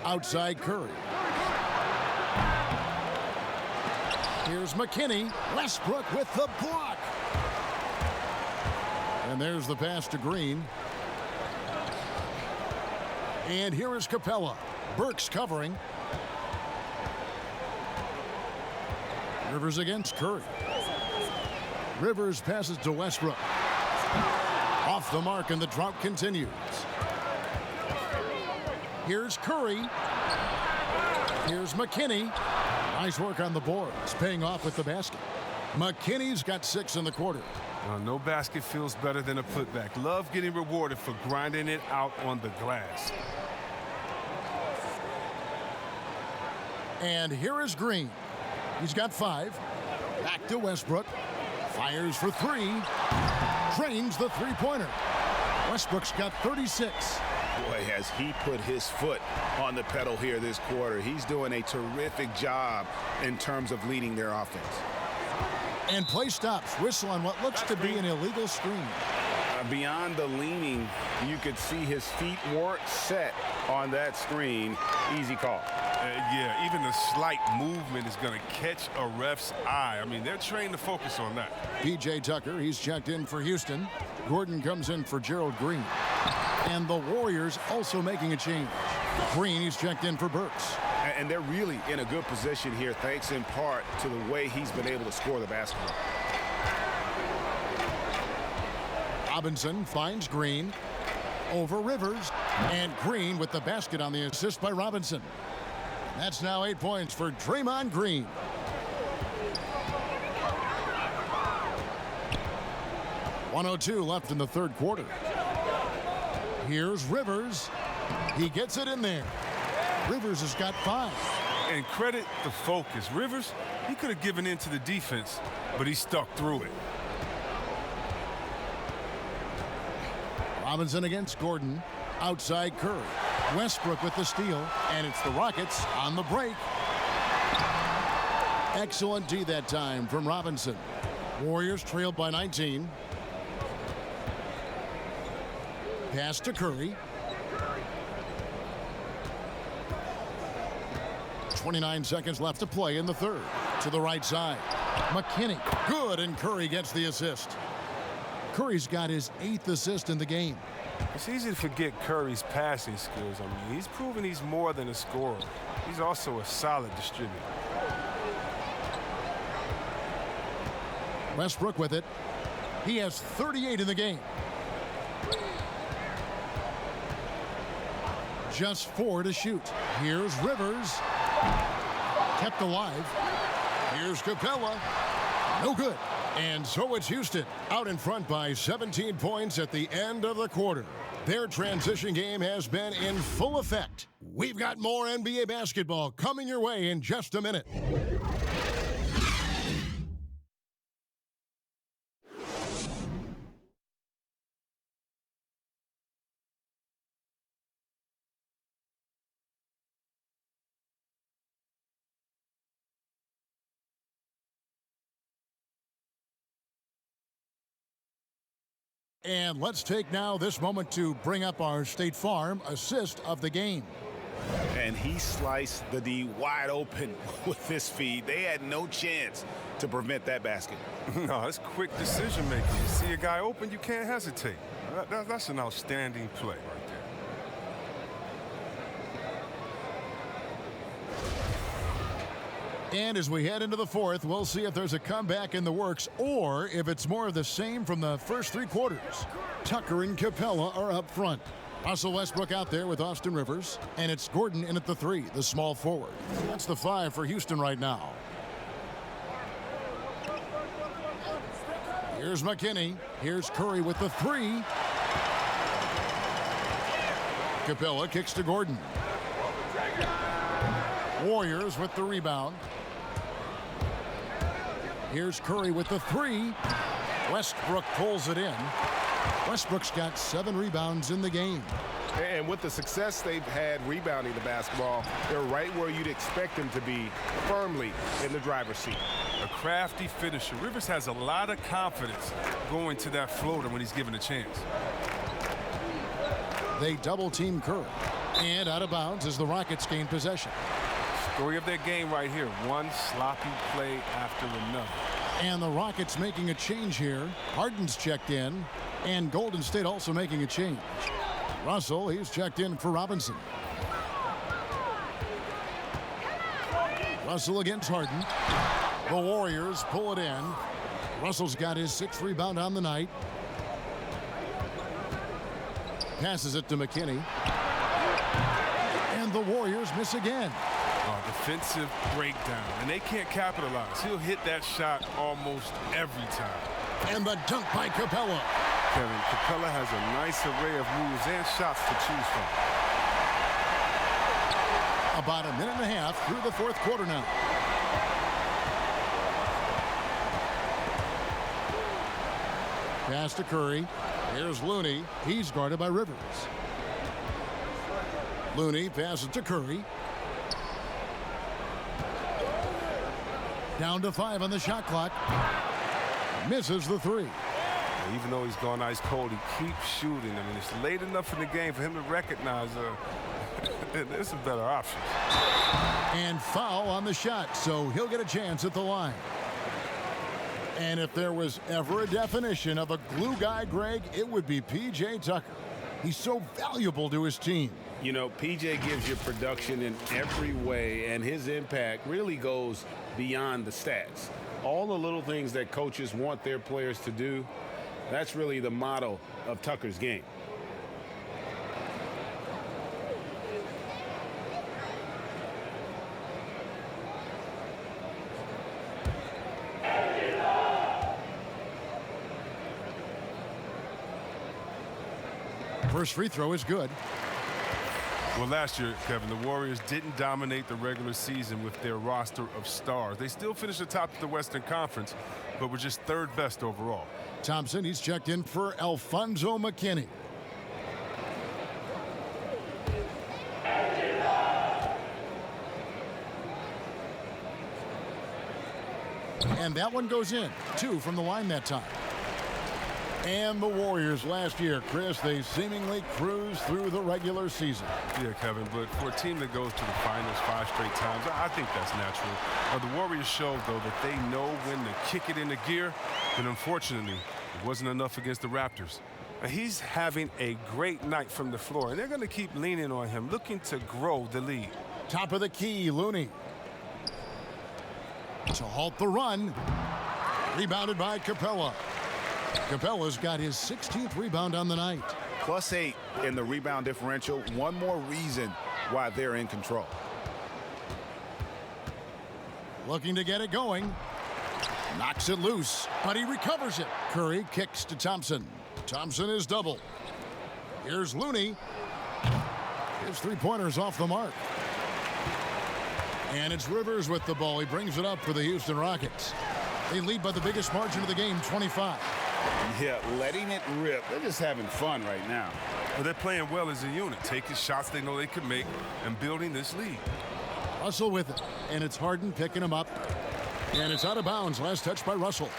Outside Curry. Here's McKinney. Westbrook with the block. And there's the pass to Green. And here is Capella. Burks covering. Rivers against Curry. Rivers passes to Westbrook. Off the mark, and the drought continues. Here's Curry. Here's McKinney. Nice work on the boards, paying off with the basket. McKinney's got 6 in the quarter. No basket feels better than a putback. Love getting rewarded for grinding it out on the glass. And here is Green. He's got 5. Back to Westbrook. Fires for 3. Drains the three-pointer. Westbrook's got 36. Boy, has he put his foot on the pedal here this quarter. He's doing a terrific job in terms of leading their offense. And play stops. Whistle on what looks to be an illegal screen. Beyond the leaning, you could see his feet weren't set on that screen. Easy call. Yeah, even a slight movement is going to catch a ref's eye. I mean, they're trained to focus on that. P.J. Tucker, he's checked in for Houston. Gordon comes in for Gerald Green. And the Warriors also making a change. Green, he's checked in for Burks. And they're really in a good position here, thanks in part to the way he's been able to score the basketball. Robinson finds Green over Rivers, and Green with the basket on the assist by Robinson. That's now 8 points for Draymond Green. .102 left in the third quarter. Here's Rivers. He gets it in there. Rivers has got 5. And credit the focus. Rivers, he could have given in to the defense, but he stuck through it. Robinson against Gordon. Outside Curry. Westbrook with the steal, and it's the Rockets on the break. Excellent D that time from Robinson. Warriors trailed by 19. Pass to Curry. 29 seconds left to play in the third. To the right side. McKinney. Good, and Curry gets the assist. Curry's got his 8th assist in the game. It's easy to forget Curry's passing skills. I mean, he's proven he's more than a scorer. He's also a solid distributor. Westbrook with it. He has 38 in the game. Just 4 to shoot. Here's Rivers. Kept alive. Here's Capella. No good. And so it's Houston out in front by 17 points at the end of the quarter. Their transition game has been in full effect. We've got more NBA basketball coming your way in just a minute. And let's take now this moment to bring up our State Farm assist of the game. And he sliced the D wide open with this feed. They had no chance to prevent that basket. No, it's quick decision making. You see a guy open, you can't hesitate. That's an outstanding play right there. And as we head into the fourth, we'll see if there's a comeback in the works or if it's more of the same from the first 3 quarters. Tucker and Capella are up front. Russell Westbrook out there with Austin Rivers. And it's Gordon in at the 3, the small forward. That's the 5 for Houston right now. Here's McKinney. Here's Curry with the 3. Capella kicks to Gordon. Warriors with the rebound. Here's Curry with the 3. Westbrook pulls it in. Westbrook's got 7 rebounds in the game. And with the success they've had rebounding the basketball, they're right where you'd expect them to be, firmly in the driver's seat. A crafty finisher. Rivers has a lot of confidence going to that floater when he's given a chance. They double team Curry. And out of bounds as the Rockets gain possession. Story of their game right here. One sloppy play after another. And the Rockets making a change here. Harden's checked in. And Golden State also making a change. Russell, he's checked in for Robinson. Russell against Harden. The Warriors pull it in. Russell's got his 6th rebound on the night. Passes it to McKinney. And the Warriors miss again. Defensive breakdown, and they can't capitalize. He'll hit that shot almost every time. And the dunk by Capella. Kevin, Capella has a nice array of moves and shots to choose from. About a minute and a half through the fourth quarter now. Pass to Curry. Here's Looney. He's guarded by Rivers. Looney passes to Curry. Down to 5 on the shot clock. Misses the 3. And even though he's gone ice cold, he keeps shooting. I mean, it's late enough in the game for him to recognize there's some better options. And foul on the shot, so he'll get a chance at the line. And if there was ever a definition of a glue guy, Greg, it would be P.J. Tucker. He's so valuable to his team. You know, P.J. gives you production in every way, and his impact really goes beyond the stats. All the little things that coaches want their players to do, that's really the motto of Tucker's game. First free throw is good. Well, last year, Kevin, the Warriors didn't dominate the regular season with their roster of stars. They still finished atop of the Western Conference, but were just third best overall. Thompson, he's checked in for Alfonzo McKinney. And that one goes in. 2 from the line that time. And the Warriors last year, Chris, they seemingly cruised through the regular season. Yeah, Kevin, but for a team that goes to the finals 5 straight times, I think that's natural. The Warriors showed, though, that they know when to kick it into gear, and unfortunately, it wasn't enough against the Raptors. He's having a great night from the floor, and they're going to keep leaning on him, looking to grow the lead. Top of the key, Looney. To halt the run. Rebounded by Capella. Capella's got his 16th rebound on the night. +8 in the rebound differential. One more reason why they're in control. Looking to get it going. Knocks it loose, but he recovers it. Curry kicks to Thompson. Thompson is double. Here's Looney. His three-pointers off the mark. And it's Rivers with the ball. He brings it up for the Houston Rockets. They lead by the biggest margin of the game, 25. Yeah, letting it rip. They're just having fun right now. Well, they're playing well as a unit, taking shots they know they could make and building this lead. Russell with it, and it's Harden picking him up. And it's out of bounds. Last touch by Russell.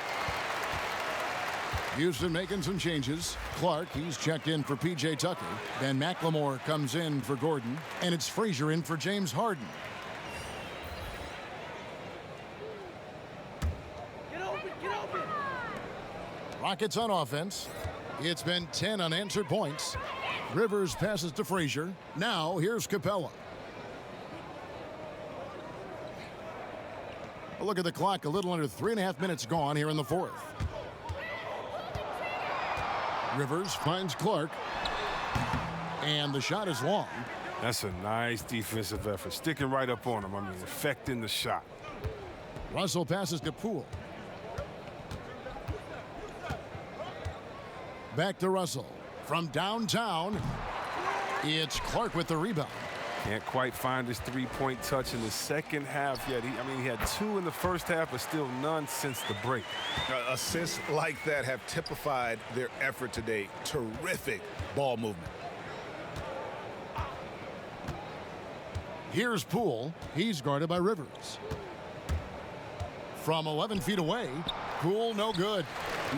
Houston making some changes. Clark, he's checked in for P.J. Tucker. Then McLemore comes in for Gordon. And it's Frazier in for James Harden. Rockets on offense. It's been 10 unanswered points. Rivers passes to Frazier. Now here's Capella. A look at the clock. A little under 3.5 minutes gone here in the fourth. Rivers finds Clark. And the shot is long. That's a nice defensive effort. Sticking right up on him. I mean, affecting the shot. Russell passes to Poole. Back to Russell. From downtown, it's Clark with the rebound. Can't quite find his three-point touch in the second half yet. He had 2 in the first half, but still none since the break. Assists like that have typified their effort today. Terrific ball movement. Here's Poole. He's guarded by Rivers. From 11 feet away, Poole no good.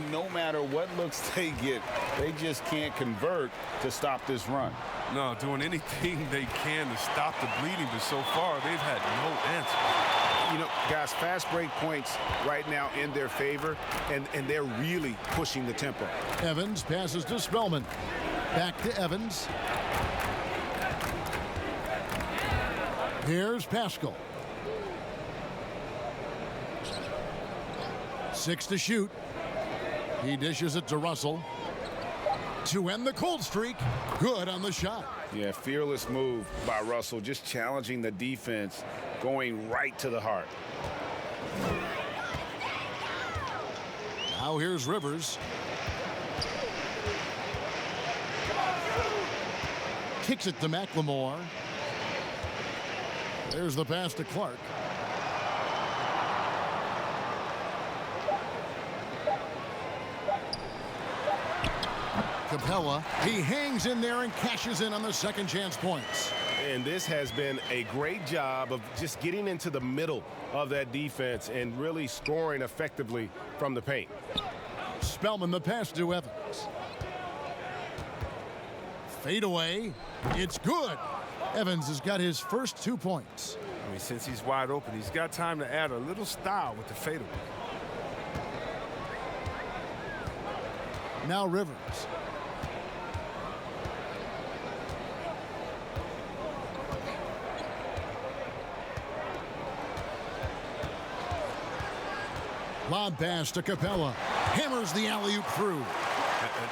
No matter what looks they get, they just can't convert to stop this run. No, doing anything they can to stop the bleeding, but so far they've had no answer. You know, guys, fast break points right now in their favor, and they're really pushing the tempo. Evans passes to Spellman. Back to Evans. Here's Pascal. 6 to shoot. He dishes it to Russell. To end the cold streak. Good on the shot. Yeah, fearless move by Russell, just challenging the defense, going right to the heart. Now here's Rivers. Kicks it to McLemore. There's the pass to Clark. Capella, he hangs in there and cashes in on the second chance points. And this has been a great job of just getting into the middle of that defense and really scoring effectively from the paint. Spellman the pass to Evans. Fade away. It's good. Evans has got his first 2 points. I mean, since he's wide open, he's got time to add a little style with the fadeaway. Now Rivers. Lob pass to Capella. Hammers the alley-oop through.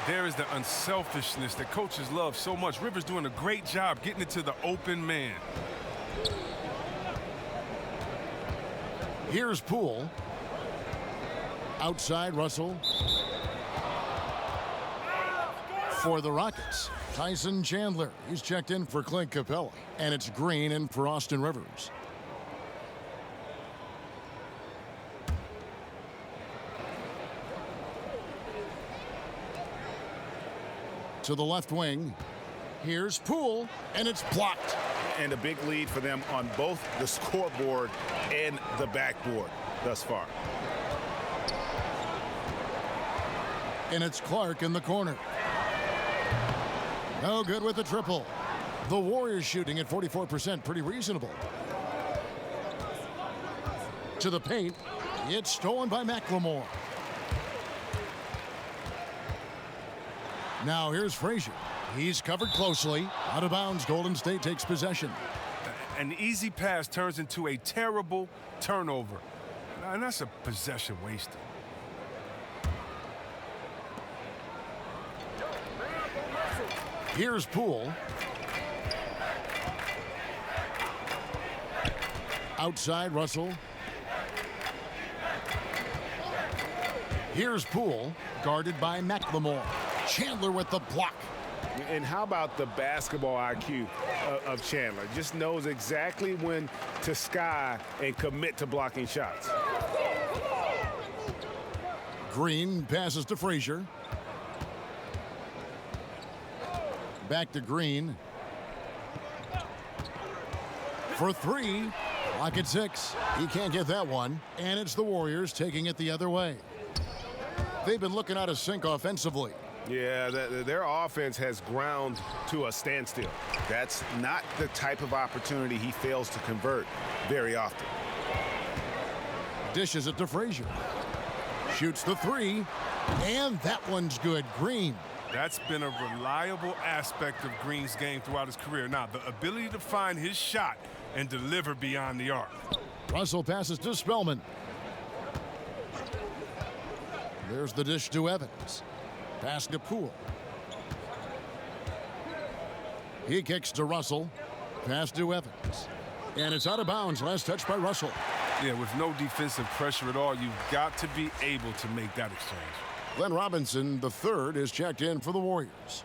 There is the unselfishness that coaches love so much. Rivers doing a great job getting it to the open man. Here's Poole. Outside Russell. For the Rockets, Tyson Chandler. He's checked in for Clint Capella. And it's Green in for Austin Rivers. To the left wing. Here's Poole, and it's blocked. And a big lead for them on both the scoreboard and the backboard thus far. And it's Clark in the corner. No good with the triple. The Warriors shooting at 44%, pretty reasonable. To the paint. It's stolen by McLemore. Now here's Frazier. He's covered closely. Out of bounds, Golden State takes possession. An easy pass turns into a terrible turnover. And that's a possession wasted. Here's Poole. Outside Russell. Here's Poole, guarded by McLemore. Chandler with the block. And how about the basketball IQ of Chandler? Just knows exactly when to sky and commit to blocking shots. Green passes to Frazier. Back to Green. For three. Clock at 6. He can't get that one. And it's the Warriors taking it the other way. They've been looking out of sync offensively. Yeah, their offense has ground to a standstill. That's not the type of opportunity he fails to convert very often. Dishes it to Frazier. Shoots the 3. And that one's good. Green. That's been a reliable aspect of Green's game throughout his career. Now, the ability to find his shot and deliver beyond the arc. Russell passes to Spellman. There's the dish to Evans. Pass to Poole. He kicks to Russell. Pass to Evans. And it's out of bounds. Last touch by Russell. Yeah, with no defensive pressure at all, you've got to be able to make that exchange. Glenn Robinson, the third, is checked in for the Warriors.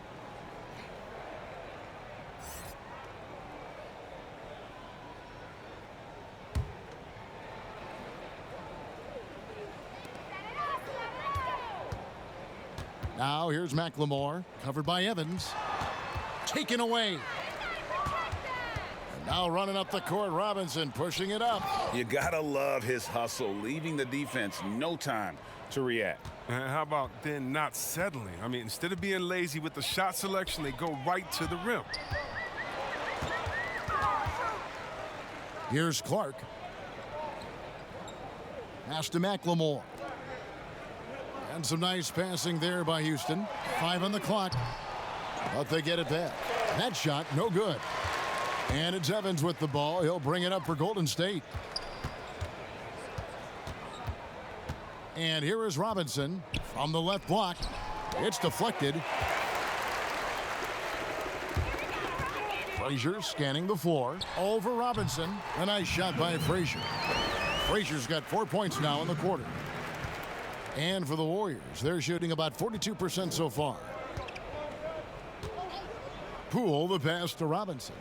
Now here's McLemore, covered by Evans. Taken away. And now running up the court, Robinson pushing it up. You gotta love his hustle, leaving the defense no time to react. And how about then not settling? I mean, instead of being lazy with the shot selection, they go right to the rim. Here's Clark. Pass to McLemore. And some nice passing there by Houston. 5 on the clock. But they get it back. That shot, no good. And it's Evans with the ball. He'll bring it up for Golden State. And here is Robinson from the left block. It's deflected. Frazier scanning the floor. Over Robinson. A nice shot by Frazier. Frazier's got 4 points now in the quarter. And for the Warriors, they're shooting about 42% so far. Poole, the pass to Robinson.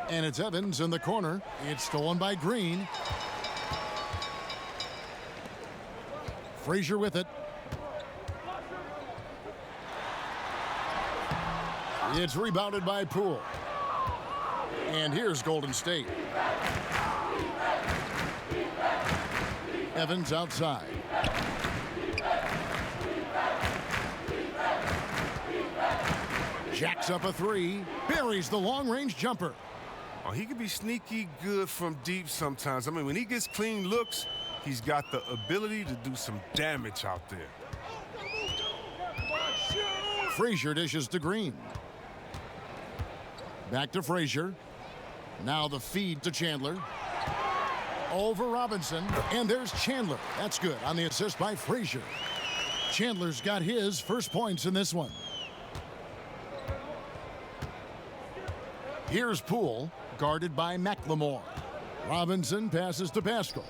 And it's Evans in the corner. It's stolen by Green. Frazier with it. It's rebounded by Poole. And here's Golden State. Evans outside. Jacks up a three, buries the long-range jumper. Oh, he can be sneaky good from deep sometimes. I mean, when he gets clean looks, he's got the ability to do some damage out there. Frazier dishes to Green. Back to Frazier. Now the feed to Chandler. Over Robinson, and there's Chandler. That's good on the assist by Frazier. Chandler's got his first points in this one. Here's Poole, guarded by McLemore. Robinson passes to Pascal.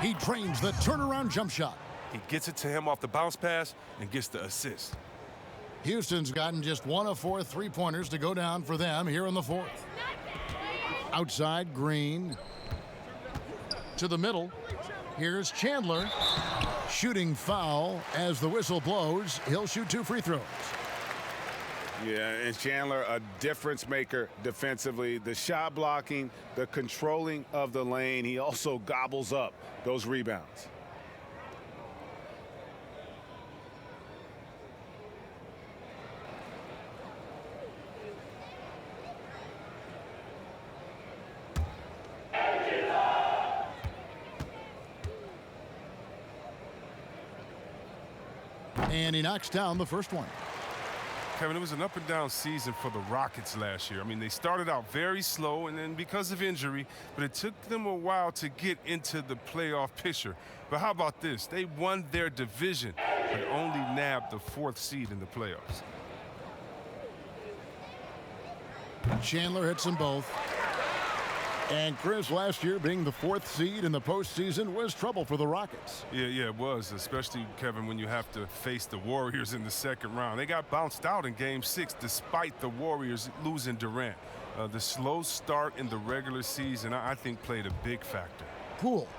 He trains the turnaround jump shot. He gets it to him off the bounce pass and gets the assist. Houston's gotten just 1 of 4 3-pointers to go down for them here in the fourth. Outside, Green. To the middle. Here's Chandler. Shooting foul as the whistle blows. He'll shoot 2 free throws. Yeah, and Chandler, a difference maker defensively. The shot blocking, the controlling of the lane. He also gobbles up those rebounds. And he knocks down the first one. Kevin, it was an up-and-down season for the Rockets last year. I mean, they started out very slow, and then because of injury, but it took them a while to get into the playoff picture. But how about this? They won their division, but only nabbed the 4th seed in the playoffs. Chandler hits them both. And Chris, last year being the 4th seed in the postseason was trouble for the Rockets. Yeah, it was, especially, Kevin, when you have to face the Warriors in the second round. They got bounced out in Game 6 despite the Warriors losing Durant. The slow start in the regular season, I think, played a big factor. Poole.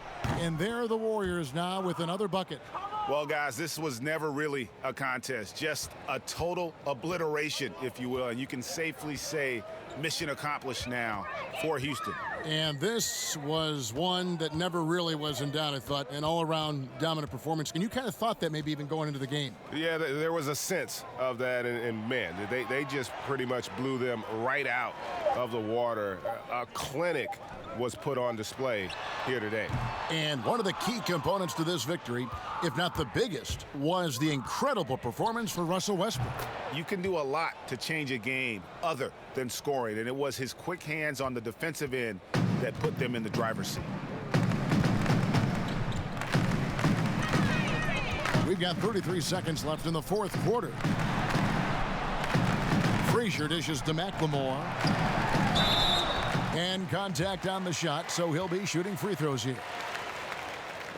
And there are the Warriors now with another bucket. Well, guys, this was never really a contest, just a total obliteration, if you will. And you can safely say mission accomplished now for Houston. And this was one that never really was in doubt, I thought, an all-around dominant performance. And you kind of thought that maybe even going into the game. Yeah, there was a sense of that, and man, they just pretty much blew them right out of the water. A clinic was put on display here today. And one of the key components to this victory, if not the biggest, was the incredible performance for Russell Westbrook. You can do a lot to change a game other than scoring, and it was his quick hands on the defensive end that put them in the driver's seat. We've got 33 seconds left in the fourth quarter. Frazier dishes to McLemore. And contact on the shot, so he'll be shooting free throws here.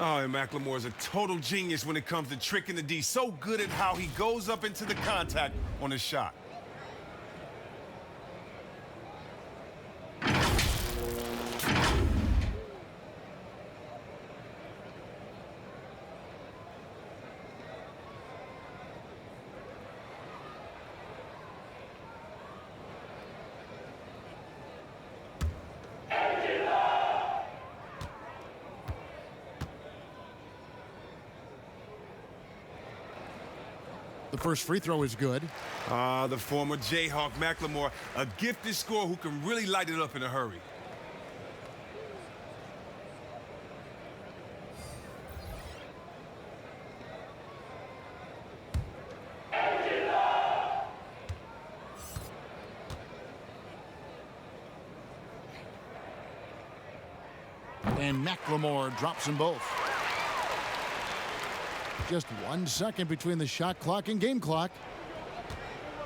Oh, and McLemore is a total genius when it comes to tricking the D. So good at how he goes up into the contact on his shot. The first free throw is good. The former Jayhawk McLemore, a gifted scorer who can really light it up in a hurry. And McLemore drops them both. Just 1 second between the shot clock and game clock.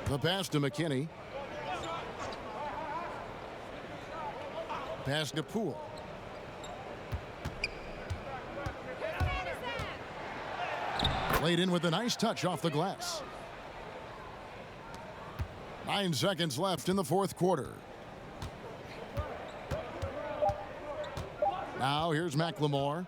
The pass to McKinney. Pass to Poole. Played in with a nice touch off the glass. 9 seconds left in the fourth quarter. Now here's McLemore.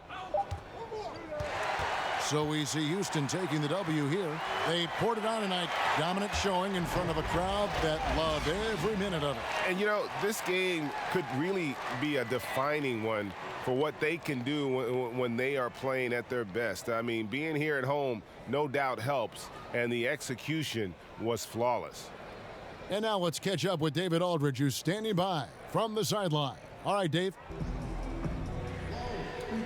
So we see Houston taking the W here. They poured it on tonight. Dominant showing in front of a crowd that loved every minute of it. And, you know, this game could really be a defining one for what they can do when they are playing at their best. I mean, being here at home no doubt helps, and the execution was flawless. And now let's catch up with David Aldridge, who's standing by from the sideline. All right, Dave.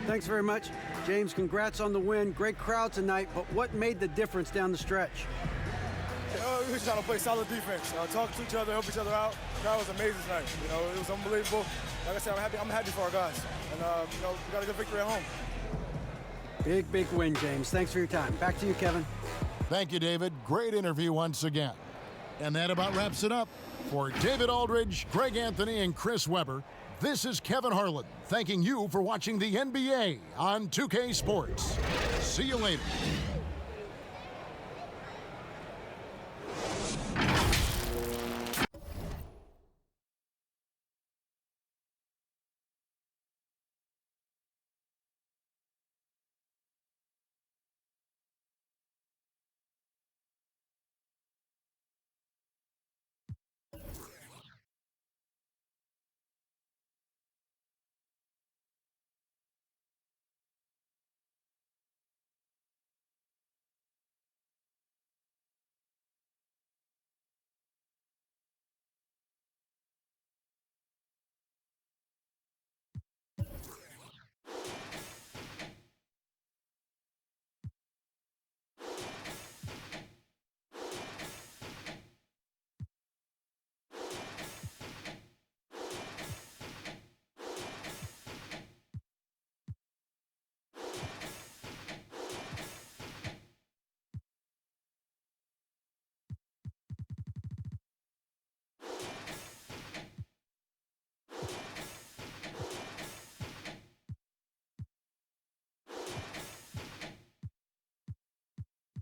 Thanks very much. James, congrats on the win. Great crowd tonight, but what made the difference down the stretch? We were trying to play solid defense, talk to each other, help each other out. That was amazing tonight. It was unbelievable. Like I said, I'm happy for our guys. And, we got a good victory at home. Big win, James. Thanks for your time. Back to you, Kevin. Thank you, David. Great interview once again. And that about wraps it up. For David Aldridge, Greg Anthony, and Chris Webber, this is Kevin Harlan thanking you for watching the NBA on 2K Sports. See you later.